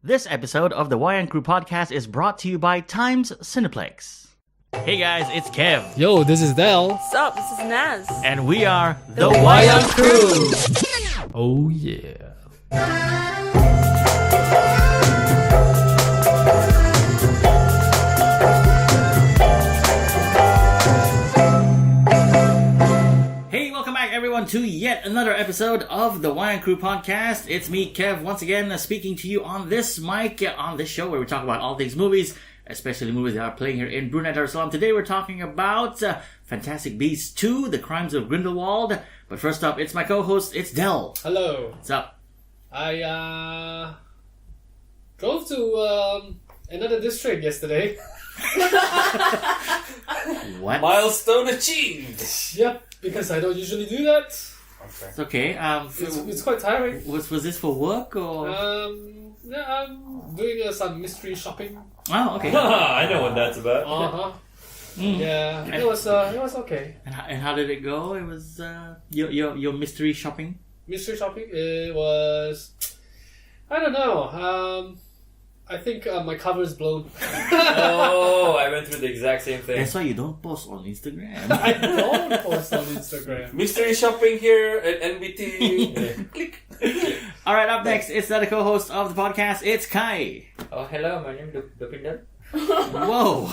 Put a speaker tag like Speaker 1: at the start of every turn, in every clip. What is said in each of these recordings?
Speaker 1: This episode of the Wayang Crew Podcast is brought to you by Times Cineplex. Hey guys, it's Kev.
Speaker 2: Yo, this is Del.
Speaker 3: What's up? This is Naz.
Speaker 1: And we are
Speaker 3: The Wayang Crew.
Speaker 2: Oh yeah.
Speaker 1: Hey, welcome back everyone to yet another episode of the Wayang Crew Podcast. It's me, Kev, once again speaking to you on this mic, on this show where we talk about all things movies, especially movies that are playing here in Brunei Darussalam. Today we're talking about Fantastic Beasts 2, The Crimes of Grindelwald. But first up, it's my co-host, it's Del.
Speaker 2: Hello.
Speaker 1: What's up?
Speaker 2: I drove to another district yesterday.
Speaker 1: What?
Speaker 4: Milestone achieved!
Speaker 2: Yep, because I don't usually do that.
Speaker 1: It's okay.
Speaker 2: It's quite tiring.
Speaker 1: Was this for work or?
Speaker 2: Yeah, I'm doing some mystery shopping.
Speaker 1: Oh, okay.
Speaker 4: I know what that's about.
Speaker 2: Yeah, it was okay.
Speaker 1: And how did it go? It was your mystery shopping.
Speaker 2: Mystery shopping. It was. I don't know. I think my cover is blown.
Speaker 4: Oh, I went through the exact same thing.
Speaker 1: That's why you don't post on Instagram.
Speaker 2: I don't post on Instagram.
Speaker 4: Mystery shopping here at NBT. Click.
Speaker 1: All right, up next, it's the other co-host of the podcast. It's Kai.
Speaker 4: Oh, hello, my name is Dopinder.
Speaker 1: Whoa,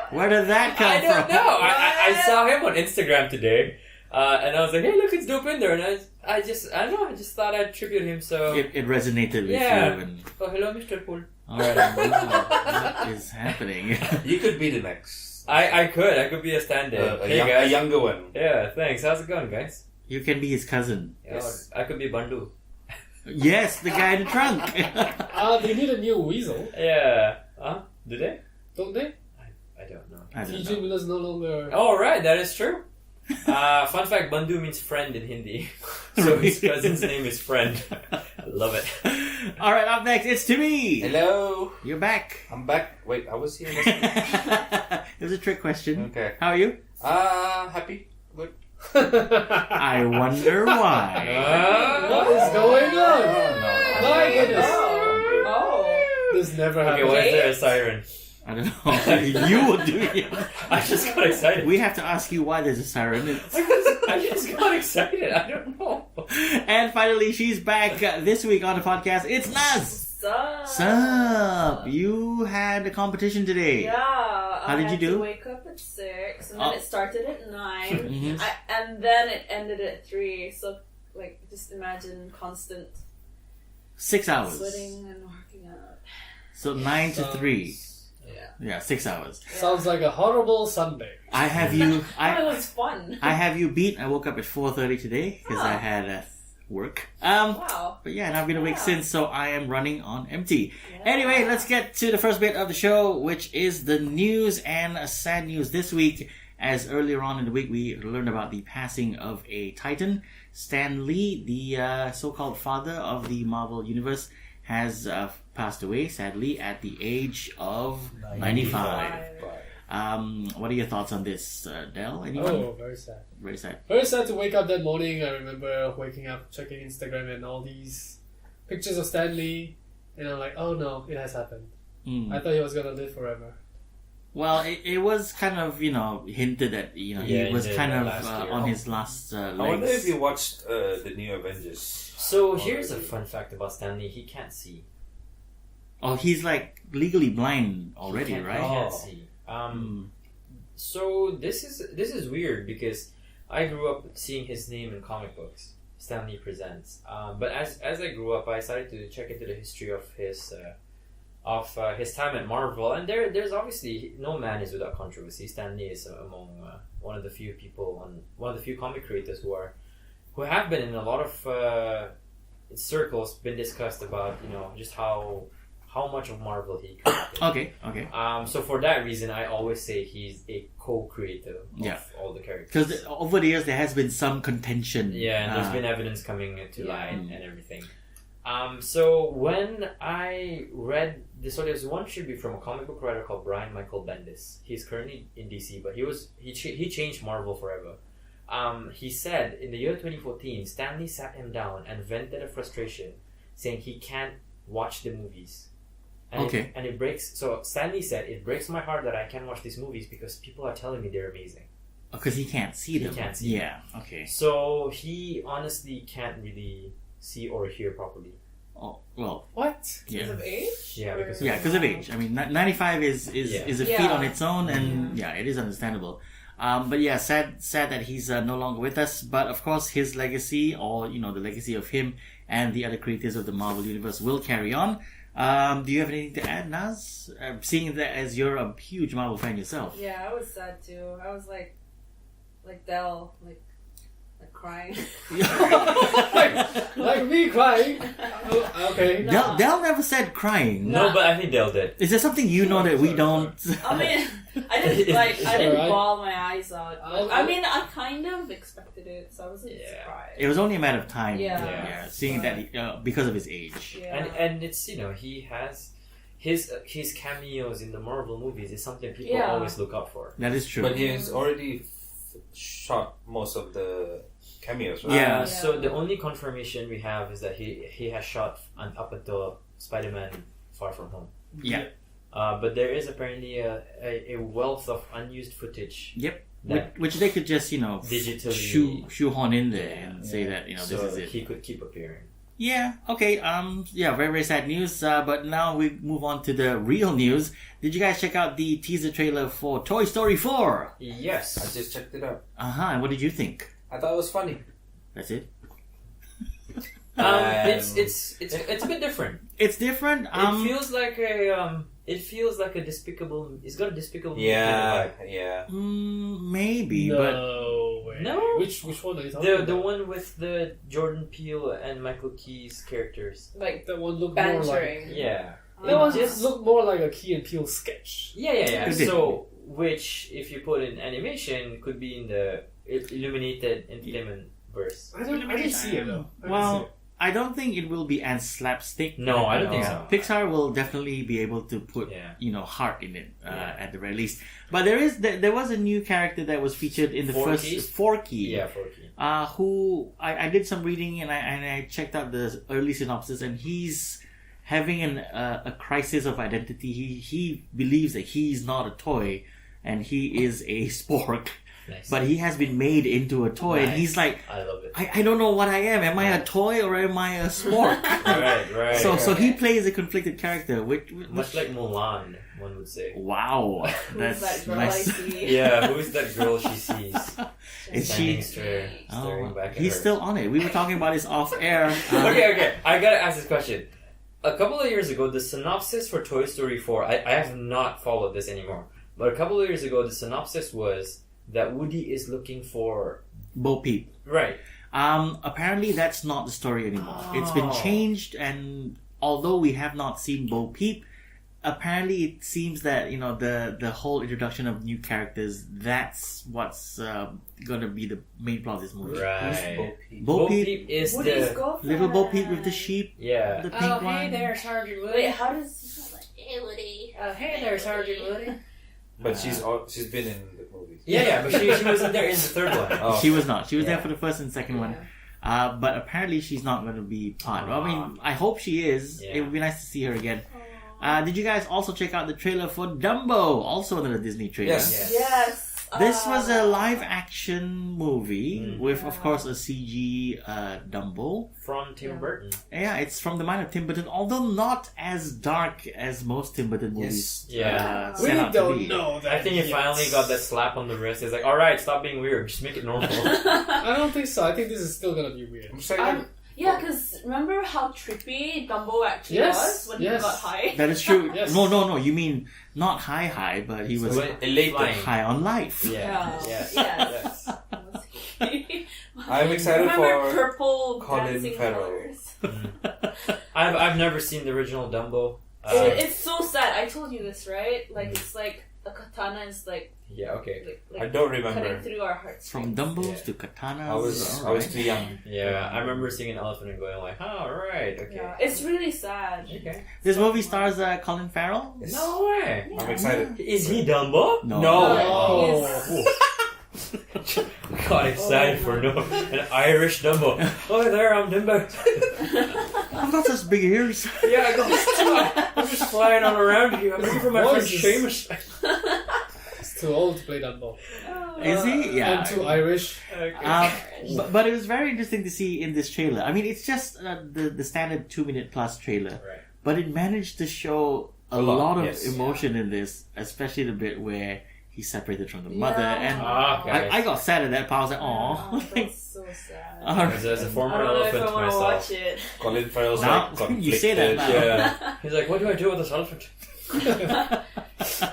Speaker 1: where did that come
Speaker 4: I don't
Speaker 1: from?
Speaker 4: know. I saw him on Instagram today. And I was like, hey, look, it's Dopinder. And I just thought I'd tribute him, so...
Speaker 1: It resonated with you. And...
Speaker 4: Oh, hello, Mr. Pool.
Speaker 1: Alright, what is happening?
Speaker 5: You could be the next.
Speaker 4: I could be a stand-in.
Speaker 5: A younger one.
Speaker 4: Yeah, thanks. How's it going, guys?
Speaker 1: You can be his cousin.
Speaker 4: Yes. I could be Bandu.
Speaker 1: Yes, the guy in the trunk.
Speaker 2: They need a new weasel,
Speaker 4: Yeah. Huh? Do they?
Speaker 2: don't they?
Speaker 4: I don't know.
Speaker 1: I don't
Speaker 2: TJ
Speaker 1: know.
Speaker 2: Miller's no longer...
Speaker 4: Oh, right, that is true. Fun fact, Bandhu means friend in Hindi. So his cousin's name is Friend. I love it.
Speaker 1: Alright, up next, it's Timmy.
Speaker 5: Hello.
Speaker 1: You're back.
Speaker 5: I'm back. Wait, I was here.
Speaker 1: It was a trick question.
Speaker 5: Okay.
Speaker 1: How are you?
Speaker 5: Happy. Good.
Speaker 1: I wonder why.
Speaker 2: What is going on?
Speaker 5: No.
Speaker 2: My goodness.
Speaker 3: Oh.
Speaker 2: This never
Speaker 4: Okay,
Speaker 2: happened.
Speaker 4: why is there a siren?
Speaker 1: I don't know. You will do it.
Speaker 4: I just got excited.
Speaker 1: We have to ask you why there's a siren.
Speaker 4: I just got excited. I don't know.
Speaker 1: And finally, she's back this week on the podcast. It's Naz. Sup? You had a competition today.
Speaker 3: Yeah.
Speaker 1: How did you do?
Speaker 3: I had to wake up at 6, and then it started at 9,
Speaker 1: Mhm.
Speaker 3: and then it ended at 3. So, like, just imagine constant
Speaker 1: 6 hours.
Speaker 3: sweating and working out.
Speaker 1: So 9 to 3.
Speaker 3: Yeah.
Speaker 1: Yeah, 6 hours.
Speaker 2: Sounds like a horrible Sunday.
Speaker 1: I have you.
Speaker 3: It was fun.
Speaker 1: I have you beat. I woke up at 4:30 today because I had work.
Speaker 3: Wow.
Speaker 1: But yeah, and I've been awake
Speaker 3: Yeah.
Speaker 1: since, so I am running on empty.
Speaker 3: Yeah.
Speaker 1: Anyway, let's get to the first bit of the show, which is the news and sad news this week. As earlier on in the week, we learned about the passing of a titan. Stan Lee, the so-called father of the Marvel Universe, has passed away, sadly, at the age of 95. What are your thoughts on this, Del? Anyone?
Speaker 2: Oh, very sad.
Speaker 1: Very sad.
Speaker 2: Very sad to wake up that morning. I remember waking up, checking Instagram and all these pictures of Stan Lee. And I'm like, oh no, it has happened. I thought he was going to live forever.
Speaker 1: Well, it was kind of, hinted that,
Speaker 4: Yeah,
Speaker 1: he was
Speaker 4: he did
Speaker 1: kind of
Speaker 4: last year.
Speaker 1: on his last legs.
Speaker 5: I wonder if you watched the new Avengers.
Speaker 4: So here's a fun fact about Stanley. He can't see.
Speaker 1: Oh, he's like legally blind already,
Speaker 4: He
Speaker 1: right?
Speaker 4: can't see. So this is weird because I grew up seeing his name in comic books. Stanley Presents. But as I grew up, I started to check into the history of his time at Marvel, and there's obviously no man is without controversy. Stan Lee is among one of the few comic creators who have been in a lot of circles been discussed about just how much of Marvel he created.
Speaker 1: Okay.
Speaker 4: So for that reason, I always say he's a co-creator of all the characters.
Speaker 1: Because over the years, there has been some contention.
Speaker 4: Yeah, and there's been evidence coming to light and everything. So when I read this, so there's one tribute from a comic book writer called Brian Michael Bendis. He's currently in DC, but he changed Marvel forever. He said in the year 2014, Stan Lee sat him down and vented a frustration, saying he can't watch the movies And it breaks. So Stanley said, "It breaks my heart that I can't watch these movies because people are telling me they're amazing."
Speaker 1: Because he can't see them.
Speaker 4: He can't see
Speaker 1: Yeah. Okay.
Speaker 4: So he honestly can't really see or hear properly.
Speaker 1: Oh well.
Speaker 2: What?
Speaker 1: Yeah.
Speaker 3: Because of age?
Speaker 4: Yeah, because
Speaker 1: Yeah, because of age. I mean, 95 is a feat
Speaker 3: Yeah.
Speaker 1: on its own, and it is understandable. But yeah, sad that he's no longer with us. But of course, his legacy, or the legacy of him and the other creators of the Marvel Universe, will carry on. Do you have anything to add, Naz? Seeing that as you're a huge Marvel fan yourself.
Speaker 3: Yeah, I was sad too. I was like Del, like crying.
Speaker 2: Like me crying. Oh, okay.
Speaker 3: No.
Speaker 1: Del never said crying.
Speaker 4: No, but I think Dale did.
Speaker 1: Is there something you know that we don't?
Speaker 3: I mean, I didn't
Speaker 2: Alright.
Speaker 3: bawl my eyes out.
Speaker 2: I'll-
Speaker 3: I mean, I kind of expected it, so I wasn't
Speaker 4: Yeah.
Speaker 3: surprised.
Speaker 1: It was only a matter of time.
Speaker 3: Yeah.
Speaker 1: Seeing that because of his age.
Speaker 3: Yeah.
Speaker 4: And it's he has his cameos in the Marvel movies is something people
Speaker 3: Yeah.
Speaker 4: always look up for.
Speaker 1: That is true.
Speaker 5: But he's already shot most of the cameos, right?
Speaker 1: Yeah.
Speaker 4: So the only confirmation we have is that he has shot up until Spider-Man Far From Home.
Speaker 1: Yeah.
Speaker 4: But there is apparently a wealth of unused footage.
Speaker 1: Yep.
Speaker 4: That
Speaker 1: Which they could just
Speaker 4: digitally
Speaker 1: shoehorn in there and say that
Speaker 4: so
Speaker 1: this is it.
Speaker 4: he could keep appearing.
Speaker 1: Yeah. Okay. Very, very sad news. But now we move on to the real news. Did you guys check out the teaser trailer for Toy Story 4?
Speaker 4: Yes.
Speaker 5: I just checked it out.
Speaker 1: And what did you think?
Speaker 5: I thought it was funny.
Speaker 1: That's it.
Speaker 4: It's a bit different.
Speaker 1: It's different.
Speaker 4: It feels like a despicable. It's got a despicable.
Speaker 5: Yeah,
Speaker 4: vibe.
Speaker 5: yeah.
Speaker 1: Maybe, but
Speaker 2: No way.
Speaker 4: No.
Speaker 2: Which one are you talking about?
Speaker 4: The one with the Jordan Peele and Michael Key's characters.
Speaker 3: Like
Speaker 2: That one looked more like.
Speaker 3: bantering.
Speaker 4: Yeah.
Speaker 2: That one
Speaker 4: just-
Speaker 2: looked more like a Key and Peele sketch.
Speaker 4: Yeah.
Speaker 1: It did.
Speaker 4: So, which, if you put in animation, could be in the illuminated entertainment verse.
Speaker 2: I didn't see it though. I didn't see
Speaker 1: well,
Speaker 2: it.
Speaker 1: I don't think it will be as slapstick.
Speaker 4: No, I don't think so.
Speaker 1: Pixar will definitely be able to put heart in it at the very least. But there was a new character that was featured in the
Speaker 4: Forky?
Speaker 1: first Forky.
Speaker 4: Yeah, Forky.
Speaker 1: Who I did some reading and I checked out the early synopsis, and he's having a crisis of identity. He believes that he's not a toy and he is a spork.
Speaker 4: Nice.
Speaker 1: But he has been made into a toy, and he's like,
Speaker 4: I love it.
Speaker 1: I don't know what I am. Am I a toy or am I a spork?
Speaker 4: right.
Speaker 1: So he plays a conflicted character, which
Speaker 4: Much like Mulan, one would say.
Speaker 1: wow,
Speaker 3: Who's
Speaker 1: that's
Speaker 3: that girl
Speaker 1: nice.
Speaker 3: I see?
Speaker 4: Yeah, who is that girl she sees?
Speaker 1: Is
Speaker 4: Standing
Speaker 1: she?
Speaker 4: staring back at
Speaker 1: He's
Speaker 4: her.
Speaker 1: still on it. We were talking about this off air.
Speaker 4: Okay. I gotta ask this question. A couple of years ago, the synopsis for Toy Story 4, I have not followed this anymore, but a couple of years ago, the synopsis was that Woody is looking for...
Speaker 1: Bo Peep.
Speaker 4: Right.
Speaker 1: Apparently that's not the story anymore. It's been changed, and although we have not seen Bo Peep, apparently it seems that the whole introduction of new characters, that's what's gonna be the main plot of this movie.
Speaker 4: Right.
Speaker 1: Bo Peep,
Speaker 4: is
Speaker 3: Woody's
Speaker 4: the...
Speaker 3: girlfriend.
Speaker 1: little Bo Peep with the sheep,
Speaker 4: Yeah.
Speaker 1: the pink one.
Speaker 4: Sergeant Woody.
Speaker 3: Wait, how does hey Woody?
Speaker 4: Hey there, Sergeant Woody.
Speaker 5: But she's been in the movies.
Speaker 4: Yeah, but she wasn't there in the third one.
Speaker 5: Oh.
Speaker 1: She was not. She was there
Speaker 4: Yeah.
Speaker 1: for the first and second one. But apparently she's not going to be part. I mean, I hope she is.
Speaker 4: Yeah.
Speaker 1: It would be nice to see her again. Did you guys also check out the trailer for Dumbo? Also another Disney trailer.
Speaker 5: Yes.
Speaker 3: Yes.
Speaker 1: This was a live action movie with, of
Speaker 3: Yeah.
Speaker 1: course, a CG Dumbo.
Speaker 4: From Tim Burton.
Speaker 1: Yeah, it's from the mind of Tim Burton, although not as dark as most Tim Burton movies
Speaker 4: Yeah.
Speaker 2: We
Speaker 1: set out to
Speaker 2: don't
Speaker 1: be.
Speaker 2: know that.
Speaker 4: I think it
Speaker 2: yet.
Speaker 4: finally got that slap on the wrist. It's like, alright, stop being weird. Just make it normal.
Speaker 2: I don't think so. I think this is still gonna be weird.
Speaker 5: I'm saying,
Speaker 3: Yeah, because remember how trippy Dumbo actually
Speaker 2: Yes,
Speaker 3: was when
Speaker 2: yes.
Speaker 3: he got high?
Speaker 1: That is true.
Speaker 2: Yes.
Speaker 1: No. You mean not high, but he was
Speaker 5: elated.
Speaker 4: Flying.
Speaker 1: high on life.
Speaker 4: Yeah.
Speaker 3: Yes.
Speaker 4: Yes.
Speaker 5: I'm excited
Speaker 3: remember
Speaker 5: for
Speaker 3: purple
Speaker 5: Colin
Speaker 3: dancing
Speaker 5: Farrell.
Speaker 3: colors?
Speaker 4: I've never seen the original Dumbo.
Speaker 3: It's so sad. I told you this, right? Like it's like a katana is like
Speaker 4: Yeah, okay.
Speaker 5: I don't
Speaker 3: cutting
Speaker 5: remember.
Speaker 3: through our hearts.
Speaker 1: From Dumbos
Speaker 4: Yeah.
Speaker 1: to katanas.
Speaker 5: I was
Speaker 1: alright.
Speaker 5: too young.
Speaker 4: Yeah, I remember seeing an elephant and going like, oh, alright, okay.
Speaker 3: Yeah, it's really sad.
Speaker 4: Okay.
Speaker 1: This movie stars Colin Farrell.
Speaker 5: Yes.
Speaker 4: No way!
Speaker 5: I'm excited.
Speaker 4: Is he Dumbo?
Speaker 1: No.
Speaker 2: Oh.
Speaker 4: Got excited for an Irish Dumbo. Oh, there, I'm Dumbo.
Speaker 1: I've got such big ears.
Speaker 4: Yeah, I got flying all around you. I'm looking for my friend
Speaker 2: Voices.
Speaker 4: Seamus.
Speaker 2: He's too old to play Dumbo.
Speaker 1: Is he? Yeah.
Speaker 2: And too Irish.
Speaker 1: But it was very interesting to see in this trailer. I mean, it's just the standard 2-minute plus trailer,
Speaker 4: Right.
Speaker 1: but it managed to show a
Speaker 5: lot,
Speaker 1: lot of
Speaker 5: yes.
Speaker 1: emotion in this, especially the bit where he's separated from the mother, and
Speaker 4: Okay.
Speaker 1: I got sad at that part. I was like,
Speaker 3: Oh,
Speaker 1: "Oh."
Speaker 3: that's so sad.
Speaker 4: As a former
Speaker 3: I don't know if
Speaker 4: elephant
Speaker 3: I want to
Speaker 4: myself.
Speaker 3: watch it.
Speaker 5: Colin Farrell's
Speaker 1: Now,
Speaker 5: like
Speaker 1: you say that
Speaker 5: conflicted.
Speaker 1: now.
Speaker 5: Yeah.
Speaker 4: He's like, what do I do with this elephant?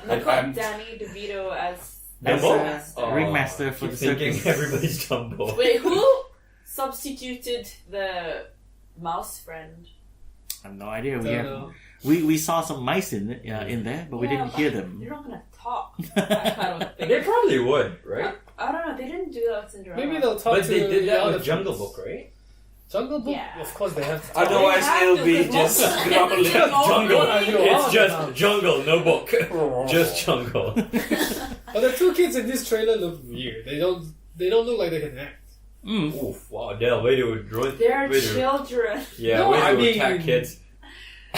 Speaker 3: Look up Danny DeVito as
Speaker 1: As
Speaker 4: Dumbo?
Speaker 1: a
Speaker 3: Ringmaster.
Speaker 1: ringmaster for
Speaker 4: Keep
Speaker 1: the
Speaker 4: thinking
Speaker 1: circus.
Speaker 4: everybody's Dumbo.
Speaker 3: Wait, who substituted the mouse friend?
Speaker 1: I have no idea.
Speaker 2: Don't know.
Speaker 1: We saw some mice in there, but we
Speaker 3: Yeah,
Speaker 1: didn't
Speaker 3: but
Speaker 1: hear them.
Speaker 3: They're not gonna talk. I don't think.
Speaker 4: They probably would, right?
Speaker 3: I don't know. They didn't do that with Cinderella.
Speaker 2: Maybe they'll talk
Speaker 4: But
Speaker 2: to
Speaker 4: they did
Speaker 2: the
Speaker 4: that with
Speaker 2: elephants.
Speaker 4: Jungle Book, right?
Speaker 2: Jungle Book?
Speaker 3: Yeah.
Speaker 2: Of course they have to talk.
Speaker 5: Otherwise,
Speaker 3: They have
Speaker 5: it'll
Speaker 3: to,
Speaker 5: be
Speaker 3: 'cause
Speaker 5: just
Speaker 3: most of them
Speaker 5: grumbling.
Speaker 3: don't
Speaker 4: Jungle.
Speaker 2: What are you
Speaker 4: It's
Speaker 2: on
Speaker 4: just
Speaker 2: about?
Speaker 4: jungle, no book. Just jungle.
Speaker 2: But the two kids in this trailer look weird. They don't look like they can act.
Speaker 4: Oof, wow, Dale, way to ruin.
Speaker 3: They're
Speaker 4: way to-
Speaker 3: children.
Speaker 4: Yeah,
Speaker 2: No,
Speaker 4: way to
Speaker 2: I mean-
Speaker 4: attack kids.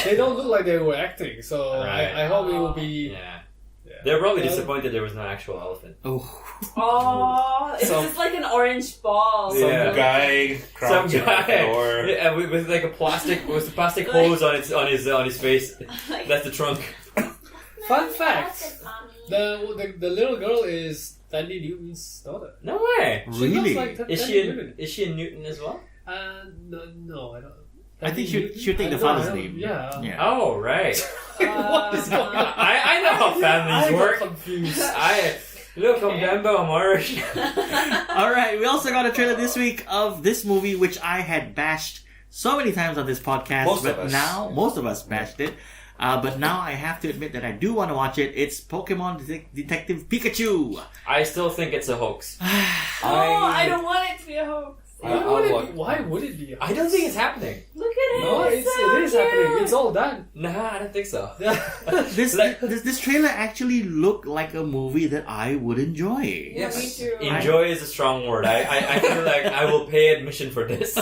Speaker 2: They don't look like they were acting, so
Speaker 4: Right.
Speaker 2: I hope it will be.
Speaker 4: Yeah.
Speaker 2: Yeah.
Speaker 4: They're probably
Speaker 2: Well,
Speaker 4: disappointed there was no actual elephant.
Speaker 1: Oh,
Speaker 3: Oh, it's
Speaker 5: Some-
Speaker 3: just like an orange ball.
Speaker 5: Some
Speaker 4: Yeah.
Speaker 5: guy
Speaker 4: Some
Speaker 5: crouching on the
Speaker 4: guy
Speaker 5: floor.
Speaker 4: yeah, with like a plastic hose on his face.
Speaker 3: Like-
Speaker 4: That's the trunk.
Speaker 2: Fun fact: the little girl is Tandy Newton's daughter.
Speaker 4: No way.
Speaker 2: She
Speaker 1: really?
Speaker 2: looks like
Speaker 4: Is
Speaker 2: Tandy
Speaker 4: she in,
Speaker 2: Newton.
Speaker 4: is she in Newton as well?
Speaker 2: No, I don't.
Speaker 1: I think
Speaker 2: Tandy
Speaker 1: she'll take the
Speaker 2: Newton?
Speaker 1: father's
Speaker 2: I don't-
Speaker 1: name.
Speaker 2: Yeah.
Speaker 1: Yeah.
Speaker 4: Oh right.
Speaker 2: What is going on?
Speaker 4: I know how
Speaker 2: I
Speaker 4: families
Speaker 2: got
Speaker 4: work.
Speaker 2: confused.
Speaker 4: Look, I'm Dumbo, I'm Irish.
Speaker 1: All right, we also got a trailer this week of this movie, which I had bashed so many times on this podcast.
Speaker 5: Most
Speaker 1: but
Speaker 5: of us.
Speaker 1: now most of us bashed it. But now I have to admit that I do want to watch it. It's Pokemon Detective Pikachu.
Speaker 4: I still think it's a hoax.
Speaker 3: Oh, I don't want it to be a hoax.
Speaker 2: Why would it be?
Speaker 4: I don't think it's happening.
Speaker 3: Look at it.
Speaker 2: No,
Speaker 3: it's so
Speaker 2: it is
Speaker 3: cute.
Speaker 2: happening. It's all done.
Speaker 4: Nah, I don't think so.
Speaker 1: This trailer actually looked like a movie that I would enjoy.
Speaker 3: Yeah,
Speaker 5: Yes.
Speaker 3: me too.
Speaker 4: Enjoy is a strong word. I feel like I will pay admission for this.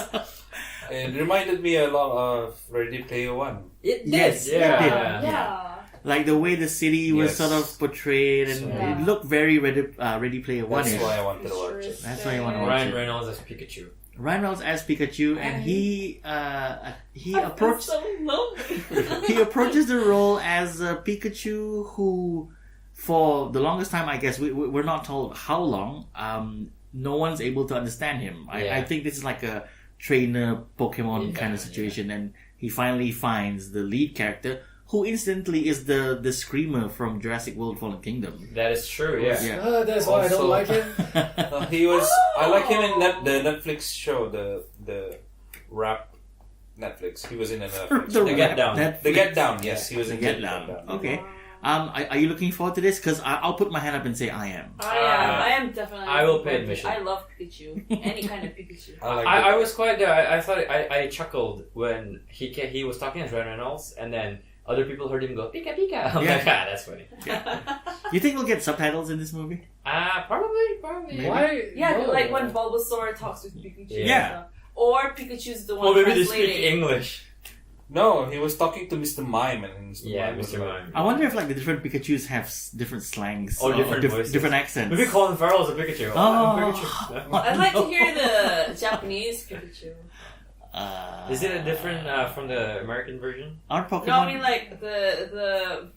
Speaker 5: It reminded me a lot of Ready Player One.
Speaker 4: It did.
Speaker 1: Yes, it
Speaker 4: yeah.
Speaker 1: did.
Speaker 3: Yeah.
Speaker 1: Like the way the city was
Speaker 5: Yes.
Speaker 1: sort of portrayed, and
Speaker 3: Yeah.
Speaker 1: it looked very Ready Player One.
Speaker 5: That's why I wanted to watch it.
Speaker 1: That's why you wanna watch
Speaker 4: Ryan
Speaker 1: it.
Speaker 4: Reynolds as Pikachu.
Speaker 1: Ryan Reynolds as Pikachu, and he approached.
Speaker 3: so lonely.
Speaker 1: He approaches the role as a Pikachu who, for the longest time, I guess, we're not told how long, no one's able to understand him.
Speaker 4: Yeah.
Speaker 1: I think this is like a trainer Pokemon
Speaker 4: Yeah,
Speaker 1: kind of situation, and he finally finds the lead character, who instantly is the screamer from Jurassic World Fallen Kingdom.
Speaker 4: That is true, yeah.
Speaker 1: Yeah.
Speaker 2: That's why I don't
Speaker 5: Also-
Speaker 2: like him.
Speaker 5: He was. I like him in the Netflix show, the rap Netflix. He was in a Netflix.
Speaker 4: The Get Down.
Speaker 5: The Get Down. Yes, he was
Speaker 1: The
Speaker 5: in
Speaker 1: Get
Speaker 5: the
Speaker 1: Down. Okay. Are you looking forward to this? Because I'll put my hand up and say I am.
Speaker 3: I am definitely.
Speaker 4: I will
Speaker 3: looking
Speaker 4: pay
Speaker 3: forward to it.
Speaker 4: admission.
Speaker 3: I love Pikachu. Any kind of Pikachu.
Speaker 5: I like
Speaker 4: I
Speaker 5: it.
Speaker 4: was quite there. I thought I chuckled when he was talking as Ryan Reynolds, and then other people heard him go Pika Pika. I'm
Speaker 1: Yeah.
Speaker 4: like, that's funny.
Speaker 1: You think we'll get subtitles in this movie?
Speaker 4: Probably.
Speaker 1: Maybe.
Speaker 2: Why?
Speaker 3: Yeah,
Speaker 2: no.
Speaker 3: like when Bulbasaur talks with Pikachu.
Speaker 4: Yeah.
Speaker 3: and stuff. Or Pikachu's the one
Speaker 4: Well, maybe they
Speaker 3: translating.
Speaker 4: speak English.
Speaker 5: No, he was talking to Mr. Mime, and Mr.
Speaker 4: Yeah,
Speaker 5: Mime was
Speaker 4: Mr.
Speaker 5: like-
Speaker 4: Mime.
Speaker 1: I wonder if like the different Pikachus have different slangs
Speaker 4: Or different voices.
Speaker 1: different accents.
Speaker 4: Maybe Colin Farrell is a Pikachu.
Speaker 1: Oh.
Speaker 4: I'm Pikachu.
Speaker 3: I'd like to hear the Japanese Pikachu.
Speaker 4: Is it a different from the American version?
Speaker 1: Aren't Pokemon?
Speaker 3: No, I mean like the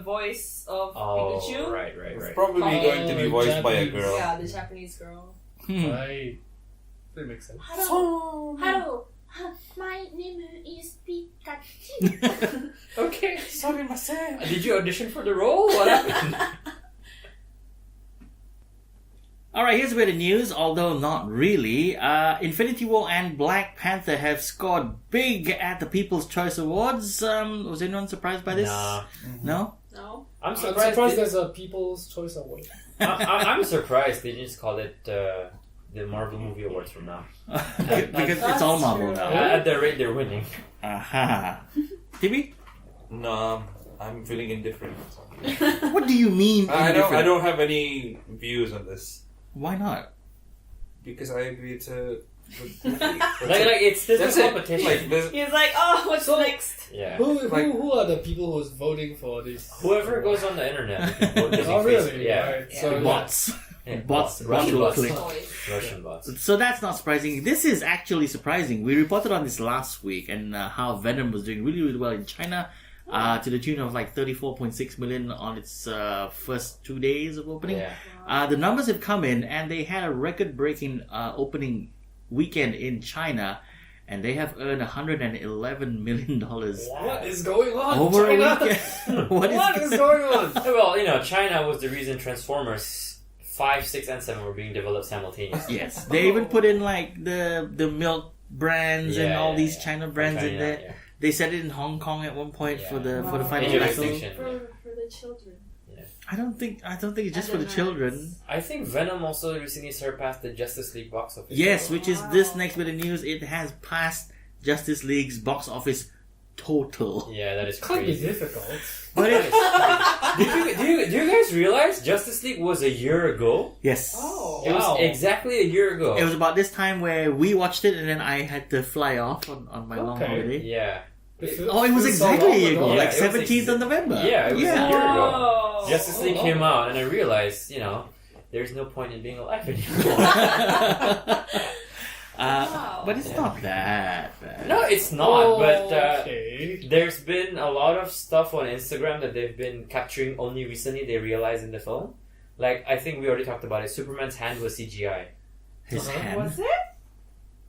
Speaker 3: voice of
Speaker 4: Oh,
Speaker 3: Pikachu.
Speaker 4: right.
Speaker 5: It's probably going to be voiced by a
Speaker 2: Japanese.
Speaker 5: girl.
Speaker 3: Yeah, the Japanese girl.
Speaker 2: Right. That makes sense.
Speaker 3: Hello, my name is Pikachu.
Speaker 4: Okay.
Speaker 5: Sorry, myself.
Speaker 4: Did you audition for the role? What happened?
Speaker 1: All right, here's a bit of news, although not really. Infinity War and Black Panther have scored big at the People's Choice Awards. Was anyone surprised by this?
Speaker 4: Nah.
Speaker 1: No?
Speaker 3: No.
Speaker 4: I'm
Speaker 2: I'm
Speaker 4: surprised.
Speaker 2: surprised there's a People's Choice Award.
Speaker 4: I'm surprised they just call it the Marvel Movie Awards from now.
Speaker 1: Because it's all
Speaker 3: That's
Speaker 1: Marvel
Speaker 3: true.
Speaker 1: now.
Speaker 4: At the rate they're winning.
Speaker 1: Aha. TV?
Speaker 5: No, I'm feeling indifferent.
Speaker 1: What do you mean?
Speaker 5: I
Speaker 1: indifferent?
Speaker 5: don't have any views on this
Speaker 1: Why not?
Speaker 5: because I agree it's a
Speaker 4: Like it's there's
Speaker 5: That's
Speaker 4: no
Speaker 5: it.
Speaker 4: competition.
Speaker 5: Like, there's-
Speaker 3: He's like, oh, what's
Speaker 2: So-
Speaker 3: next?
Speaker 4: yeah.
Speaker 2: Who are the people who's voting for this?
Speaker 4: Whoever goes on the internet, you can vote using
Speaker 2: Oh, really?
Speaker 4: Facebook. Yeah.
Speaker 2: Right. So,
Speaker 1: Bots.
Speaker 4: Yeah.
Speaker 1: Bots.
Speaker 4: Russian
Speaker 1: will
Speaker 4: bots.
Speaker 1: click.
Speaker 3: Toys.
Speaker 4: Russian bots.
Speaker 1: So that's not surprising. This is actually surprising. We reported on this last week and how Venom was doing really, really well in China to the tune of like 34.6 million on its first 2 days of opening.
Speaker 4: Yeah.
Speaker 1: The numbers have come in and they had a record-breaking opening weekend in China and they have earned $111 million
Speaker 2: what is going on?
Speaker 1: over
Speaker 2: China?
Speaker 1: a weekend.
Speaker 2: What is going on?
Speaker 4: Well, China was the reason Transformers 5, 6, and 7 were being developed simultaneously.
Speaker 1: Yes, they even put in like the milk brands and all these China brands in there.
Speaker 4: Yeah.
Speaker 1: They said it in Hong Kong at one point for the
Speaker 3: Wow.
Speaker 1: final
Speaker 4: Age of
Speaker 1: battle.
Speaker 4: Extinction.
Speaker 3: For the children.
Speaker 1: I don't think it's just
Speaker 3: And
Speaker 1: for
Speaker 3: the
Speaker 1: the children.
Speaker 4: I think Venom also recently surpassed the Justice League box office.
Speaker 1: Yes, which is this
Speaker 3: Wow.
Speaker 1: next bit of news. It has passed Justice League's box office total.
Speaker 4: Yeah, that is
Speaker 2: Can't be
Speaker 4: crazy.
Speaker 2: difficult.
Speaker 1: But it,
Speaker 4: Do you guys realize Justice League was a year ago?
Speaker 1: yes,
Speaker 3: Oh.
Speaker 4: It
Speaker 2: Wow.
Speaker 4: was exactly a year ago.
Speaker 1: it was about this time where we watched it, and then I had to fly off on my long
Speaker 2: Okay.
Speaker 1: holiday.
Speaker 4: Yeah.
Speaker 1: Oh, it was exactly a year ago,
Speaker 4: Yeah,
Speaker 1: like
Speaker 4: it was
Speaker 1: 17th of November.
Speaker 4: Yeah, it was a
Speaker 1: yeah.
Speaker 4: year ago.
Speaker 3: Oh.
Speaker 4: Justice League
Speaker 2: Oh.
Speaker 4: came out, and I realized, there's no point in being alive anymore.
Speaker 3: Wow.
Speaker 1: But it's not that bad.
Speaker 4: No, it's not. But
Speaker 2: Okay.
Speaker 4: there's been a lot of stuff on Instagram that they've been capturing only recently. They realized in the film, like I think we already talked about it. Superman's hand was CGI.
Speaker 1: His
Speaker 2: Uh-huh.
Speaker 1: hand.
Speaker 3: Was it?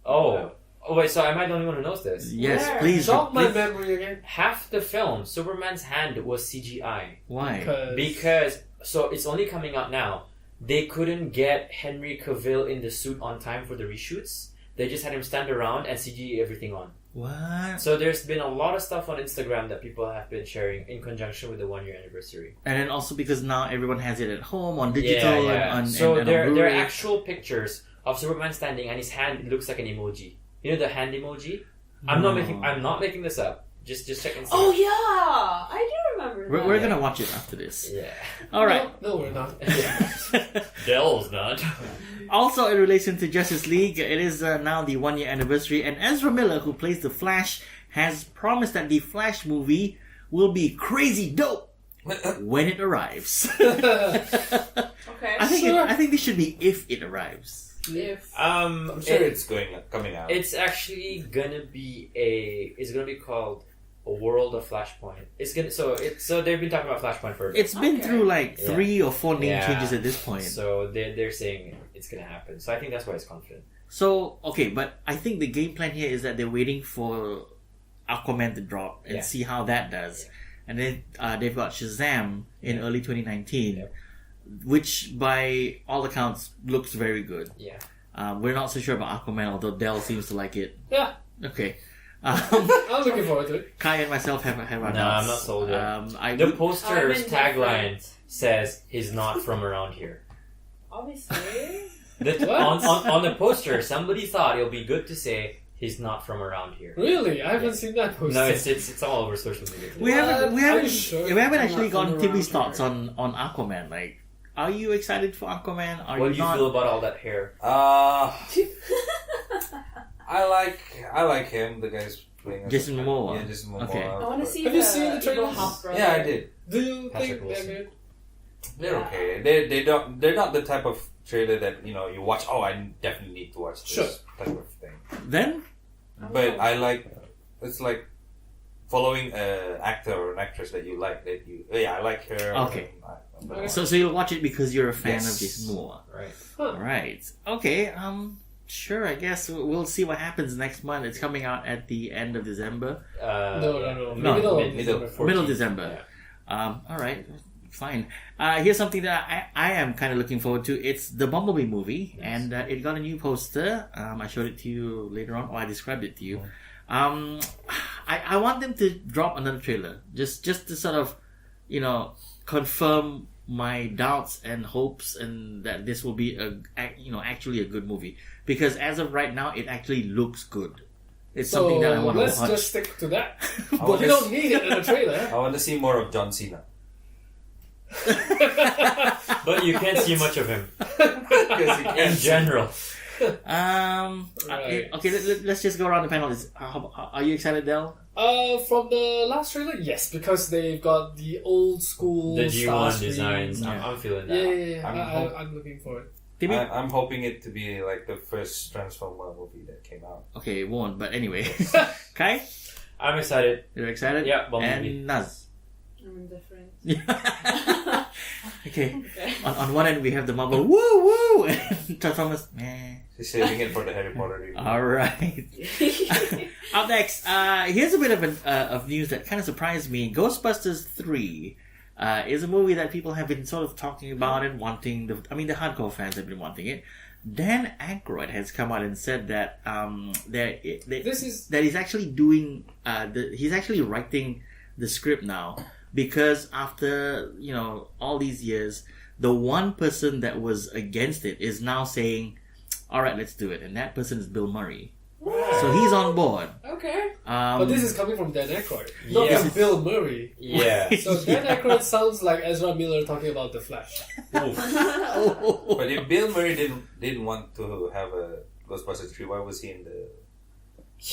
Speaker 4: Oh wait. So am I the only one who knows this?
Speaker 1: Yes,
Speaker 3: Where?
Speaker 1: please.
Speaker 2: Jog my
Speaker 1: please.
Speaker 2: memory again.
Speaker 4: Half the film, Superman's hand was CGI
Speaker 1: Why?
Speaker 4: because so it's only coming out now. They couldn't get Henry Cavill in the suit on time for the reshoots. They just had him stand around and CG everything on.
Speaker 1: What?
Speaker 4: So there's been a lot of stuff on Instagram that people have been sharing in conjunction with the 1 year anniversary.
Speaker 1: And then also because now everyone has it at home on digital
Speaker 4: Yeah.
Speaker 1: and on
Speaker 4: So
Speaker 1: and on
Speaker 4: there are
Speaker 1: Blu-ray.
Speaker 4: actual pictures of Superman standing and his hand looks like an emoji. You know the hand emoji? I'm not making this up. Just check and see.
Speaker 3: Oh yeah, I do remember that.
Speaker 1: We're gonna watch it after this.
Speaker 4: Yeah.
Speaker 1: All right.
Speaker 2: No, we're not.
Speaker 4: Dell's not.
Speaker 1: Also, in relation to Justice League, it is now the 1 year anniversary, and Ezra Miller, who plays the Flash, has promised that the Flash movie will be crazy dope when it arrives.
Speaker 3: Okay.
Speaker 1: I think this should be if it arrives.
Speaker 3: If
Speaker 5: I'm sure it's coming out.
Speaker 4: It's actually gonna be called A World of Flashpoint. So they've been talking about Flashpoint for a bit.
Speaker 1: It's been
Speaker 3: Okay.
Speaker 1: through like
Speaker 4: Yeah.
Speaker 1: 3 or 4 name
Speaker 4: Yeah.
Speaker 1: changes at this point.
Speaker 4: So they're saying it's gonna happen. So I think that's why it's confident.
Speaker 1: So, okay, but I think the game plan here is that they're waiting for Aquaman to drop and
Speaker 4: Yeah.
Speaker 1: see how that does. And then they've got Shazam in early 2019,
Speaker 4: Yep.
Speaker 1: which by all accounts looks very good.
Speaker 4: Yeah.
Speaker 1: We're not so sure about Aquaman, although Dell seems to like it.
Speaker 2: Yeah,
Speaker 1: Okay.
Speaker 2: I'm looking forward to it.
Speaker 1: Kai and myself have our
Speaker 4: No,
Speaker 1: doubts.
Speaker 4: I'm not sold yet.
Speaker 1: The
Speaker 4: The poster's
Speaker 3: I'm
Speaker 4: tagline
Speaker 3: indifferent.
Speaker 4: says he's not from around here.
Speaker 3: obviously.
Speaker 4: On the poster, somebody thought it'll be good to say he's not from around here.
Speaker 2: Really, I haven't seen that poster.
Speaker 4: No, it's all over social media.
Speaker 1: we haven't we
Speaker 2: Are
Speaker 1: haven't
Speaker 2: you sure
Speaker 1: we haven't
Speaker 2: I'm
Speaker 1: actually
Speaker 2: not from
Speaker 1: gotten Timmy's
Speaker 2: around
Speaker 1: thoughts on Aquaman. Like, are you excited for Aquaman? Are
Speaker 4: What
Speaker 1: you
Speaker 4: do you
Speaker 1: not?
Speaker 4: feel about all that hair?
Speaker 5: I like him. The guy's playing as
Speaker 1: Jason
Speaker 5: Superman.
Speaker 1: Momoa.
Speaker 5: Yeah, Jason Momoa.
Speaker 1: Okay.
Speaker 3: I want to see.
Speaker 2: Have you seen the
Speaker 3: evil
Speaker 2: trailers?
Speaker 3: half brother.
Speaker 5: Yeah, I did.
Speaker 2: Do you
Speaker 4: Patrick
Speaker 2: think
Speaker 4: Wilson.
Speaker 2: they're good?
Speaker 5: They're
Speaker 3: Yeah.
Speaker 5: okay. They're not the type of trailer that you watch. Oh, I definitely need to watch this
Speaker 2: Sure.
Speaker 5: type of thing.
Speaker 1: Then
Speaker 5: But I like it's like following an actor or an actress that you like. I like her.
Speaker 1: Okay.
Speaker 5: But
Speaker 1: so you'll watch it because you're a fan of
Speaker 5: Yes.
Speaker 1: Jason Momoa.
Speaker 4: Right.
Speaker 2: Huh.
Speaker 1: Right. Okay. Sure. I guess we'll see what happens next month. It's coming out at the end of December,
Speaker 2: No.
Speaker 1: No,
Speaker 2: Middle of
Speaker 5: middle.
Speaker 2: December.
Speaker 1: middle of December. All right. Fine. Here's something that I am kind of looking forward to. It's the Bumblebee movie, and it got a new poster. I showed it to you later on, or I described it to you. I want them to drop another trailer, just to sort of, confirm my doubts and hopes, and that this will be actually a good movie. Because as of right now, it actually looks good. It's
Speaker 2: So
Speaker 1: something that I want to
Speaker 2: let's
Speaker 1: watch.
Speaker 2: just stick to that.
Speaker 5: I
Speaker 2: But we don't need it in a trailer.
Speaker 5: I want to see more of John Cena.
Speaker 4: But you can't see much of him
Speaker 5: Because he
Speaker 4: in
Speaker 5: can't.
Speaker 4: general.
Speaker 2: Right.
Speaker 1: Okay, let's just go around the panel. Are you excited, Del?
Speaker 2: From the last trailer, yes, because they've got the old school
Speaker 4: The
Speaker 2: Star
Speaker 4: G1
Speaker 2: Screen.
Speaker 4: designs.
Speaker 1: Yeah.
Speaker 4: I'm feeling
Speaker 2: Yeah,
Speaker 4: that.
Speaker 2: yeah, yeah. I'm looking for it.
Speaker 1: Timmy?
Speaker 5: I'm hoping it to be like the first Transformer movie that came out.
Speaker 1: Okay, it won't. But anyway, Kai,
Speaker 4: I'm excited.
Speaker 1: you're excited?
Speaker 4: Yeah, Bumblebee.
Speaker 1: And Naz.
Speaker 3: I'm indifferent.
Speaker 1: Okay.
Speaker 3: Okay.
Speaker 1: On one end we have the Marvel woo woo, and Transformers meh.
Speaker 5: She's saving it for the Harry Potter review.
Speaker 1: All right. Up next, here's a bit of news that kind of surprised me. Ghostbusters 3 is a movie that people have been sort of talking about and wanting. The hardcore fans have been wanting it. Dan Aykroyd has come out and said that that he's actually doing he's actually writing the script now, because after all these years, the one person that was against it is now saying, all right, let's do it, and that person is Bill Murray. So he's on board.
Speaker 3: Okay.
Speaker 2: But this is coming from Dan Aykroyd, not
Speaker 4: Yeah.
Speaker 2: from Bill Murray.
Speaker 4: Yeah.
Speaker 2: So Dan Aykroyd sounds like Ezra Miller talking about The Flash.
Speaker 4: Oof.
Speaker 5: But if Bill Murray didn't want to have a Ghostbusters 3, why was he in the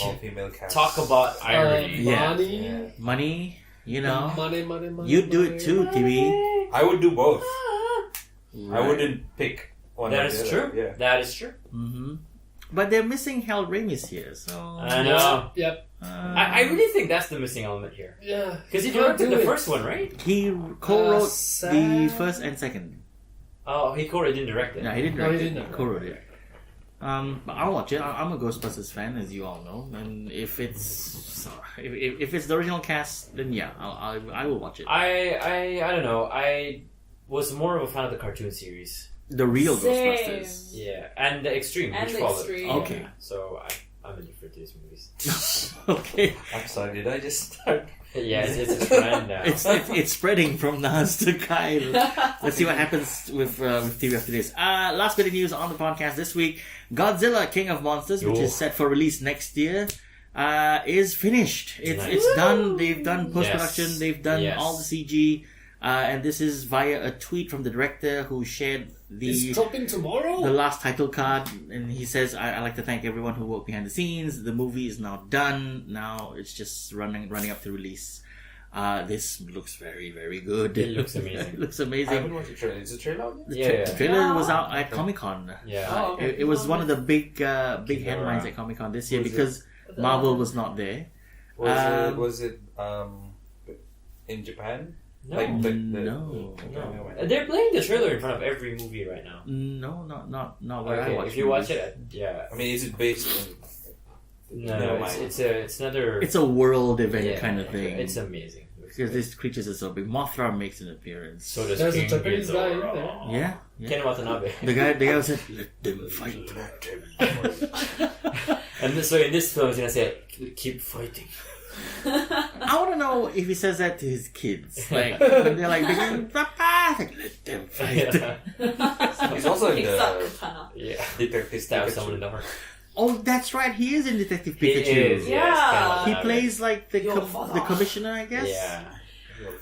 Speaker 5: all-female cast?
Speaker 4: Talk about irony.
Speaker 1: Yeah.
Speaker 2: Money.
Speaker 5: Yeah.
Speaker 1: money,
Speaker 2: Money.
Speaker 1: you do it too, TV.
Speaker 5: I would do both.
Speaker 1: Right.
Speaker 5: I wouldn't pick one
Speaker 4: That
Speaker 5: or the
Speaker 4: is
Speaker 5: other.
Speaker 4: true.
Speaker 5: Yeah.
Speaker 4: That is true.
Speaker 1: Mm-hmm. But they're missing Hal Ramis here, so
Speaker 4: I know.
Speaker 2: Yep.
Speaker 4: I really think that's the missing element here.
Speaker 2: Yeah.
Speaker 4: Because he
Speaker 2: Can't
Speaker 4: directed
Speaker 2: do
Speaker 4: the
Speaker 2: it.
Speaker 4: first one, right?
Speaker 1: he co-wrote the
Speaker 2: Sam.
Speaker 1: first and second.
Speaker 4: Oh, he didn't direct it.
Speaker 1: No, he didn't
Speaker 2: No,
Speaker 1: direct
Speaker 2: he
Speaker 1: it.
Speaker 2: didn't.
Speaker 1: Co-wrote it. But I'll watch it. I'm a Ghostbusters fan, as you all know, and if it's the original cast, then yeah, I will watch it.
Speaker 4: I don't know. I was more of a fan of the cartoon series.
Speaker 1: The real
Speaker 3: Same.
Speaker 1: Ghostbusters.
Speaker 4: Yeah, and the Extreme,
Speaker 3: And
Speaker 4: which
Speaker 3: the
Speaker 4: followed.
Speaker 3: Extreme.
Speaker 1: Okay.
Speaker 4: So I'm indifferent to these movies.
Speaker 1: Okay.
Speaker 5: I'm sorry, did I just start?
Speaker 4: Yeah, it's a trend now.
Speaker 1: It's spreading from Naz to Kai. Let's see what happens with TV after this. Last bit of news on the podcast this week: Godzilla King of Monsters, which is set for release next year, is finished. It's
Speaker 4: Nice.
Speaker 1: done. They've done post production.
Speaker 4: Yes.
Speaker 1: They've done
Speaker 4: Yes.
Speaker 1: all the CG. And this is via a tweet from the director who shared
Speaker 2: It's dropping tomorrow?
Speaker 1: the last title card, and he says, I'd like to thank everyone who worked behind the scenes. The movie is now done. Now it's just running up to release. This looks very, very good.
Speaker 4: It looks amazing.
Speaker 1: It looks
Speaker 5: I haven't
Speaker 1: amazing.
Speaker 5: watched the trailer. Is the trailer out yet?
Speaker 1: The
Speaker 4: Yeah.
Speaker 1: trailer was out at Comic-Con.
Speaker 4: Yeah.
Speaker 3: Oh, okay.
Speaker 1: It was one of the big
Speaker 4: Ghidorah.
Speaker 1: headlines at Comic-Con this year
Speaker 5: Was it-
Speaker 1: because Marvel was not there.
Speaker 5: Was it in Japan?
Speaker 4: No.
Speaker 5: Like the
Speaker 1: No.
Speaker 4: They're playing the trailer in front of every movie right now.
Speaker 1: No, not where I
Speaker 4: Okay,
Speaker 1: watch
Speaker 4: if you watch
Speaker 1: movies.
Speaker 4: it, yeah.
Speaker 5: I mean, is it based
Speaker 4: No,
Speaker 5: Never
Speaker 4: it's
Speaker 5: mind.
Speaker 4: another.
Speaker 1: It's a world event
Speaker 4: yeah,
Speaker 1: kind of thing.
Speaker 4: It's amazing.
Speaker 1: because these creatures are so big. Mothra makes an appearance.
Speaker 4: So does
Speaker 2: There's a
Speaker 4: King
Speaker 2: Japanese guy in
Speaker 4: Ghidorah.
Speaker 2: there.
Speaker 1: Yeah.
Speaker 4: Ken Watanabe.
Speaker 1: The guy said, "Let them fight."
Speaker 4: And so in this film, he's gonna say, "Keep fighting."
Speaker 1: I want to know if he says that to his kids. Like, when they're like, "Papa," like, let them fight.
Speaker 5: He's also in
Speaker 3: Picks up
Speaker 5: the
Speaker 3: katana.
Speaker 4: Yeah.
Speaker 5: Detective
Speaker 4: Stab
Speaker 5: Pikachu.
Speaker 4: someone in the heart.
Speaker 1: Oh, that's right. He is in Detective
Speaker 4: He
Speaker 1: Pikachu.
Speaker 4: is.
Speaker 3: Yeah.
Speaker 4: Yes, Ken
Speaker 1: He
Speaker 4: Watanabe.
Speaker 1: plays like the
Speaker 3: Your father.
Speaker 1: commissioner, I guess.
Speaker 4: Yeah.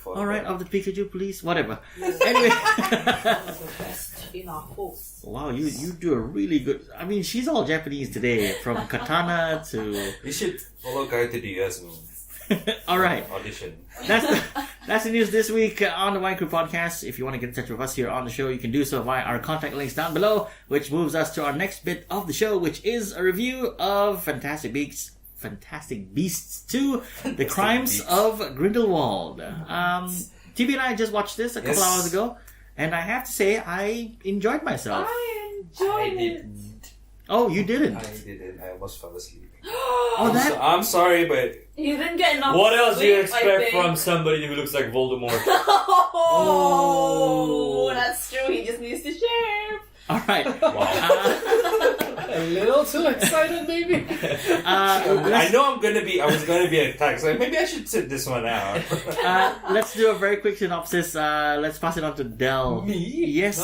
Speaker 1: All right, of the Pikachu police, whatever. Anyway.
Speaker 3: One of the best in our host.
Speaker 1: Wow, you do a really good. I mean, she's all Japanese today, from katana to.
Speaker 5: You should follow Guy to the US
Speaker 1: All right,
Speaker 5: audition.
Speaker 1: that's the news this week on the Wayang Crew Podcast. If you want to get in touch with us here on the show, you can do so via our contact links down below, which moves us to our next bit of the show, which is a review of Fantastic Beasts 2, The Crimes of Grindelwald. TB and I just watched this a couple
Speaker 5: Yes.
Speaker 1: hours ago, and I have to say I enjoyed myself.
Speaker 3: I enjoyed
Speaker 5: I
Speaker 3: it.
Speaker 5: didn't.
Speaker 1: Oh, you didn't?
Speaker 5: I didn't. I almost fell asleep.
Speaker 1: Oh, that.
Speaker 5: I'm sorry, but
Speaker 3: You didn't get enough
Speaker 4: What else do you
Speaker 3: sleep, I
Speaker 4: expect
Speaker 3: think.
Speaker 4: from somebody who looks like Voldemort?
Speaker 3: Oh, that's true. He just needs to shave.
Speaker 1: All right.
Speaker 2: A little too excited, maybe.
Speaker 5: I know I was gonna be attacked. So maybe I should sit this one out.
Speaker 1: Let's do a very quick synopsis. Let's pass it on to Del.
Speaker 5: Me?
Speaker 1: Yes.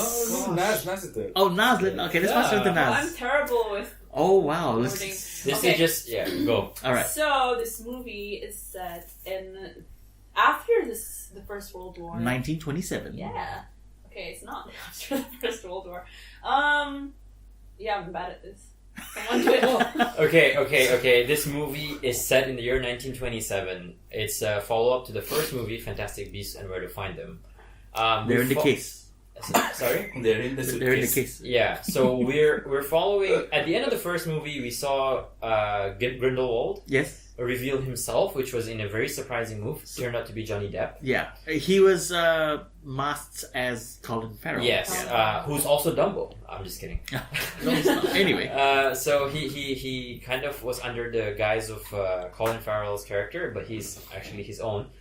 Speaker 5: No, Naz is the.
Speaker 1: Oh, Naz. Okay, let's pass it on to
Speaker 2: Yeah.
Speaker 3: I'm
Speaker 1: Naz.
Speaker 3: terrible with
Speaker 1: Oh, wow.
Speaker 3: wording.
Speaker 1: Let's,
Speaker 4: This
Speaker 3: Okay.
Speaker 4: is just, yeah, go.
Speaker 1: all right.
Speaker 3: So this movie is set in after the First World War.
Speaker 1: 1927.
Speaker 3: Yeah. Okay, it's not after the First World War. Yeah, I'm bad at this.
Speaker 4: Okay. This movie is set in the year 1927. It's a follow-up to the first movie, Fantastic Beasts and Where to Find Them.
Speaker 1: They're in the case.
Speaker 4: Sorry?
Speaker 5: They're in the suitcase.
Speaker 1: They're in the case.
Speaker 4: Yeah, so we're following... At the end of the first movie, we saw Grindelwald reveal himself, which was in a very surprising move. Turned out to be Johnny Depp.
Speaker 1: Yeah. He was masked as Colin Farrell.
Speaker 4: Yes, who's also Dumbo. I'm just kidding.
Speaker 1: No, he's not. Anyway.
Speaker 4: So he kind of was under the guise of Colin Farrell's character, but he's actually his own.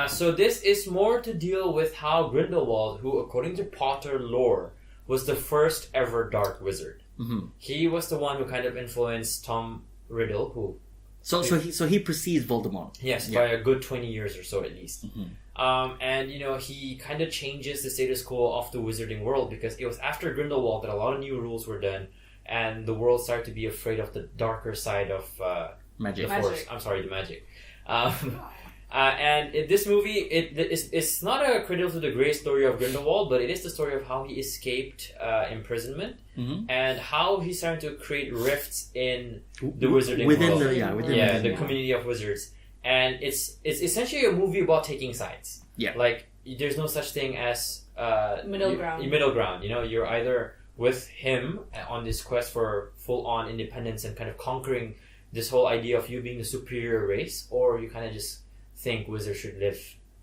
Speaker 4: So this is more to deal with how Grindelwald, who according to Potter lore, was the first ever dark wizard.
Speaker 1: Mm-hmm.
Speaker 4: He was the one who kind of influenced Tom Riddle, who...
Speaker 1: So he precedes Voldemort.
Speaker 4: Yes, by a good 20 years or so at least.
Speaker 1: Mm-hmm.
Speaker 4: And, he kind of changes the status quo of the wizarding world because it was after Grindelwald that a lot of new rules were done and the world started to be afraid of the darker side of
Speaker 1: Magic.
Speaker 4: the Force. I'm sorry, the magic. And in this movie, it's not a critical to the great story of Grindelwald, but it is the story of how he escaped imprisonment and how he's starting to create rifts in the wizarding world. The community of wizards. And it's essentially a movie about taking sides.
Speaker 1: Yeah.
Speaker 4: Like, there's no such thing as...
Speaker 3: middle ground.
Speaker 4: Middle ground. You're either with him on this quest for full-on independence and kind of conquering this whole idea of you being the superior race, or you kind of just... think wizards should live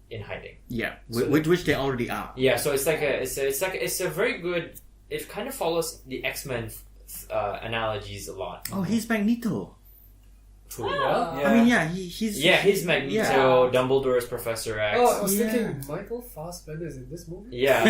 Speaker 4: in hiding.
Speaker 1: Yeah, which they already are.
Speaker 4: Yeah, so it's a very good. It kind of follows the X-Men analogies a lot.
Speaker 1: Oh, he's Magneto.
Speaker 4: Cool.
Speaker 3: Oh.
Speaker 1: I mean, he's
Speaker 4: Magneto. Dumbledore's Professor X.
Speaker 2: Oh, I was thinking Michael Fassbender is in this movie.
Speaker 4: Yeah,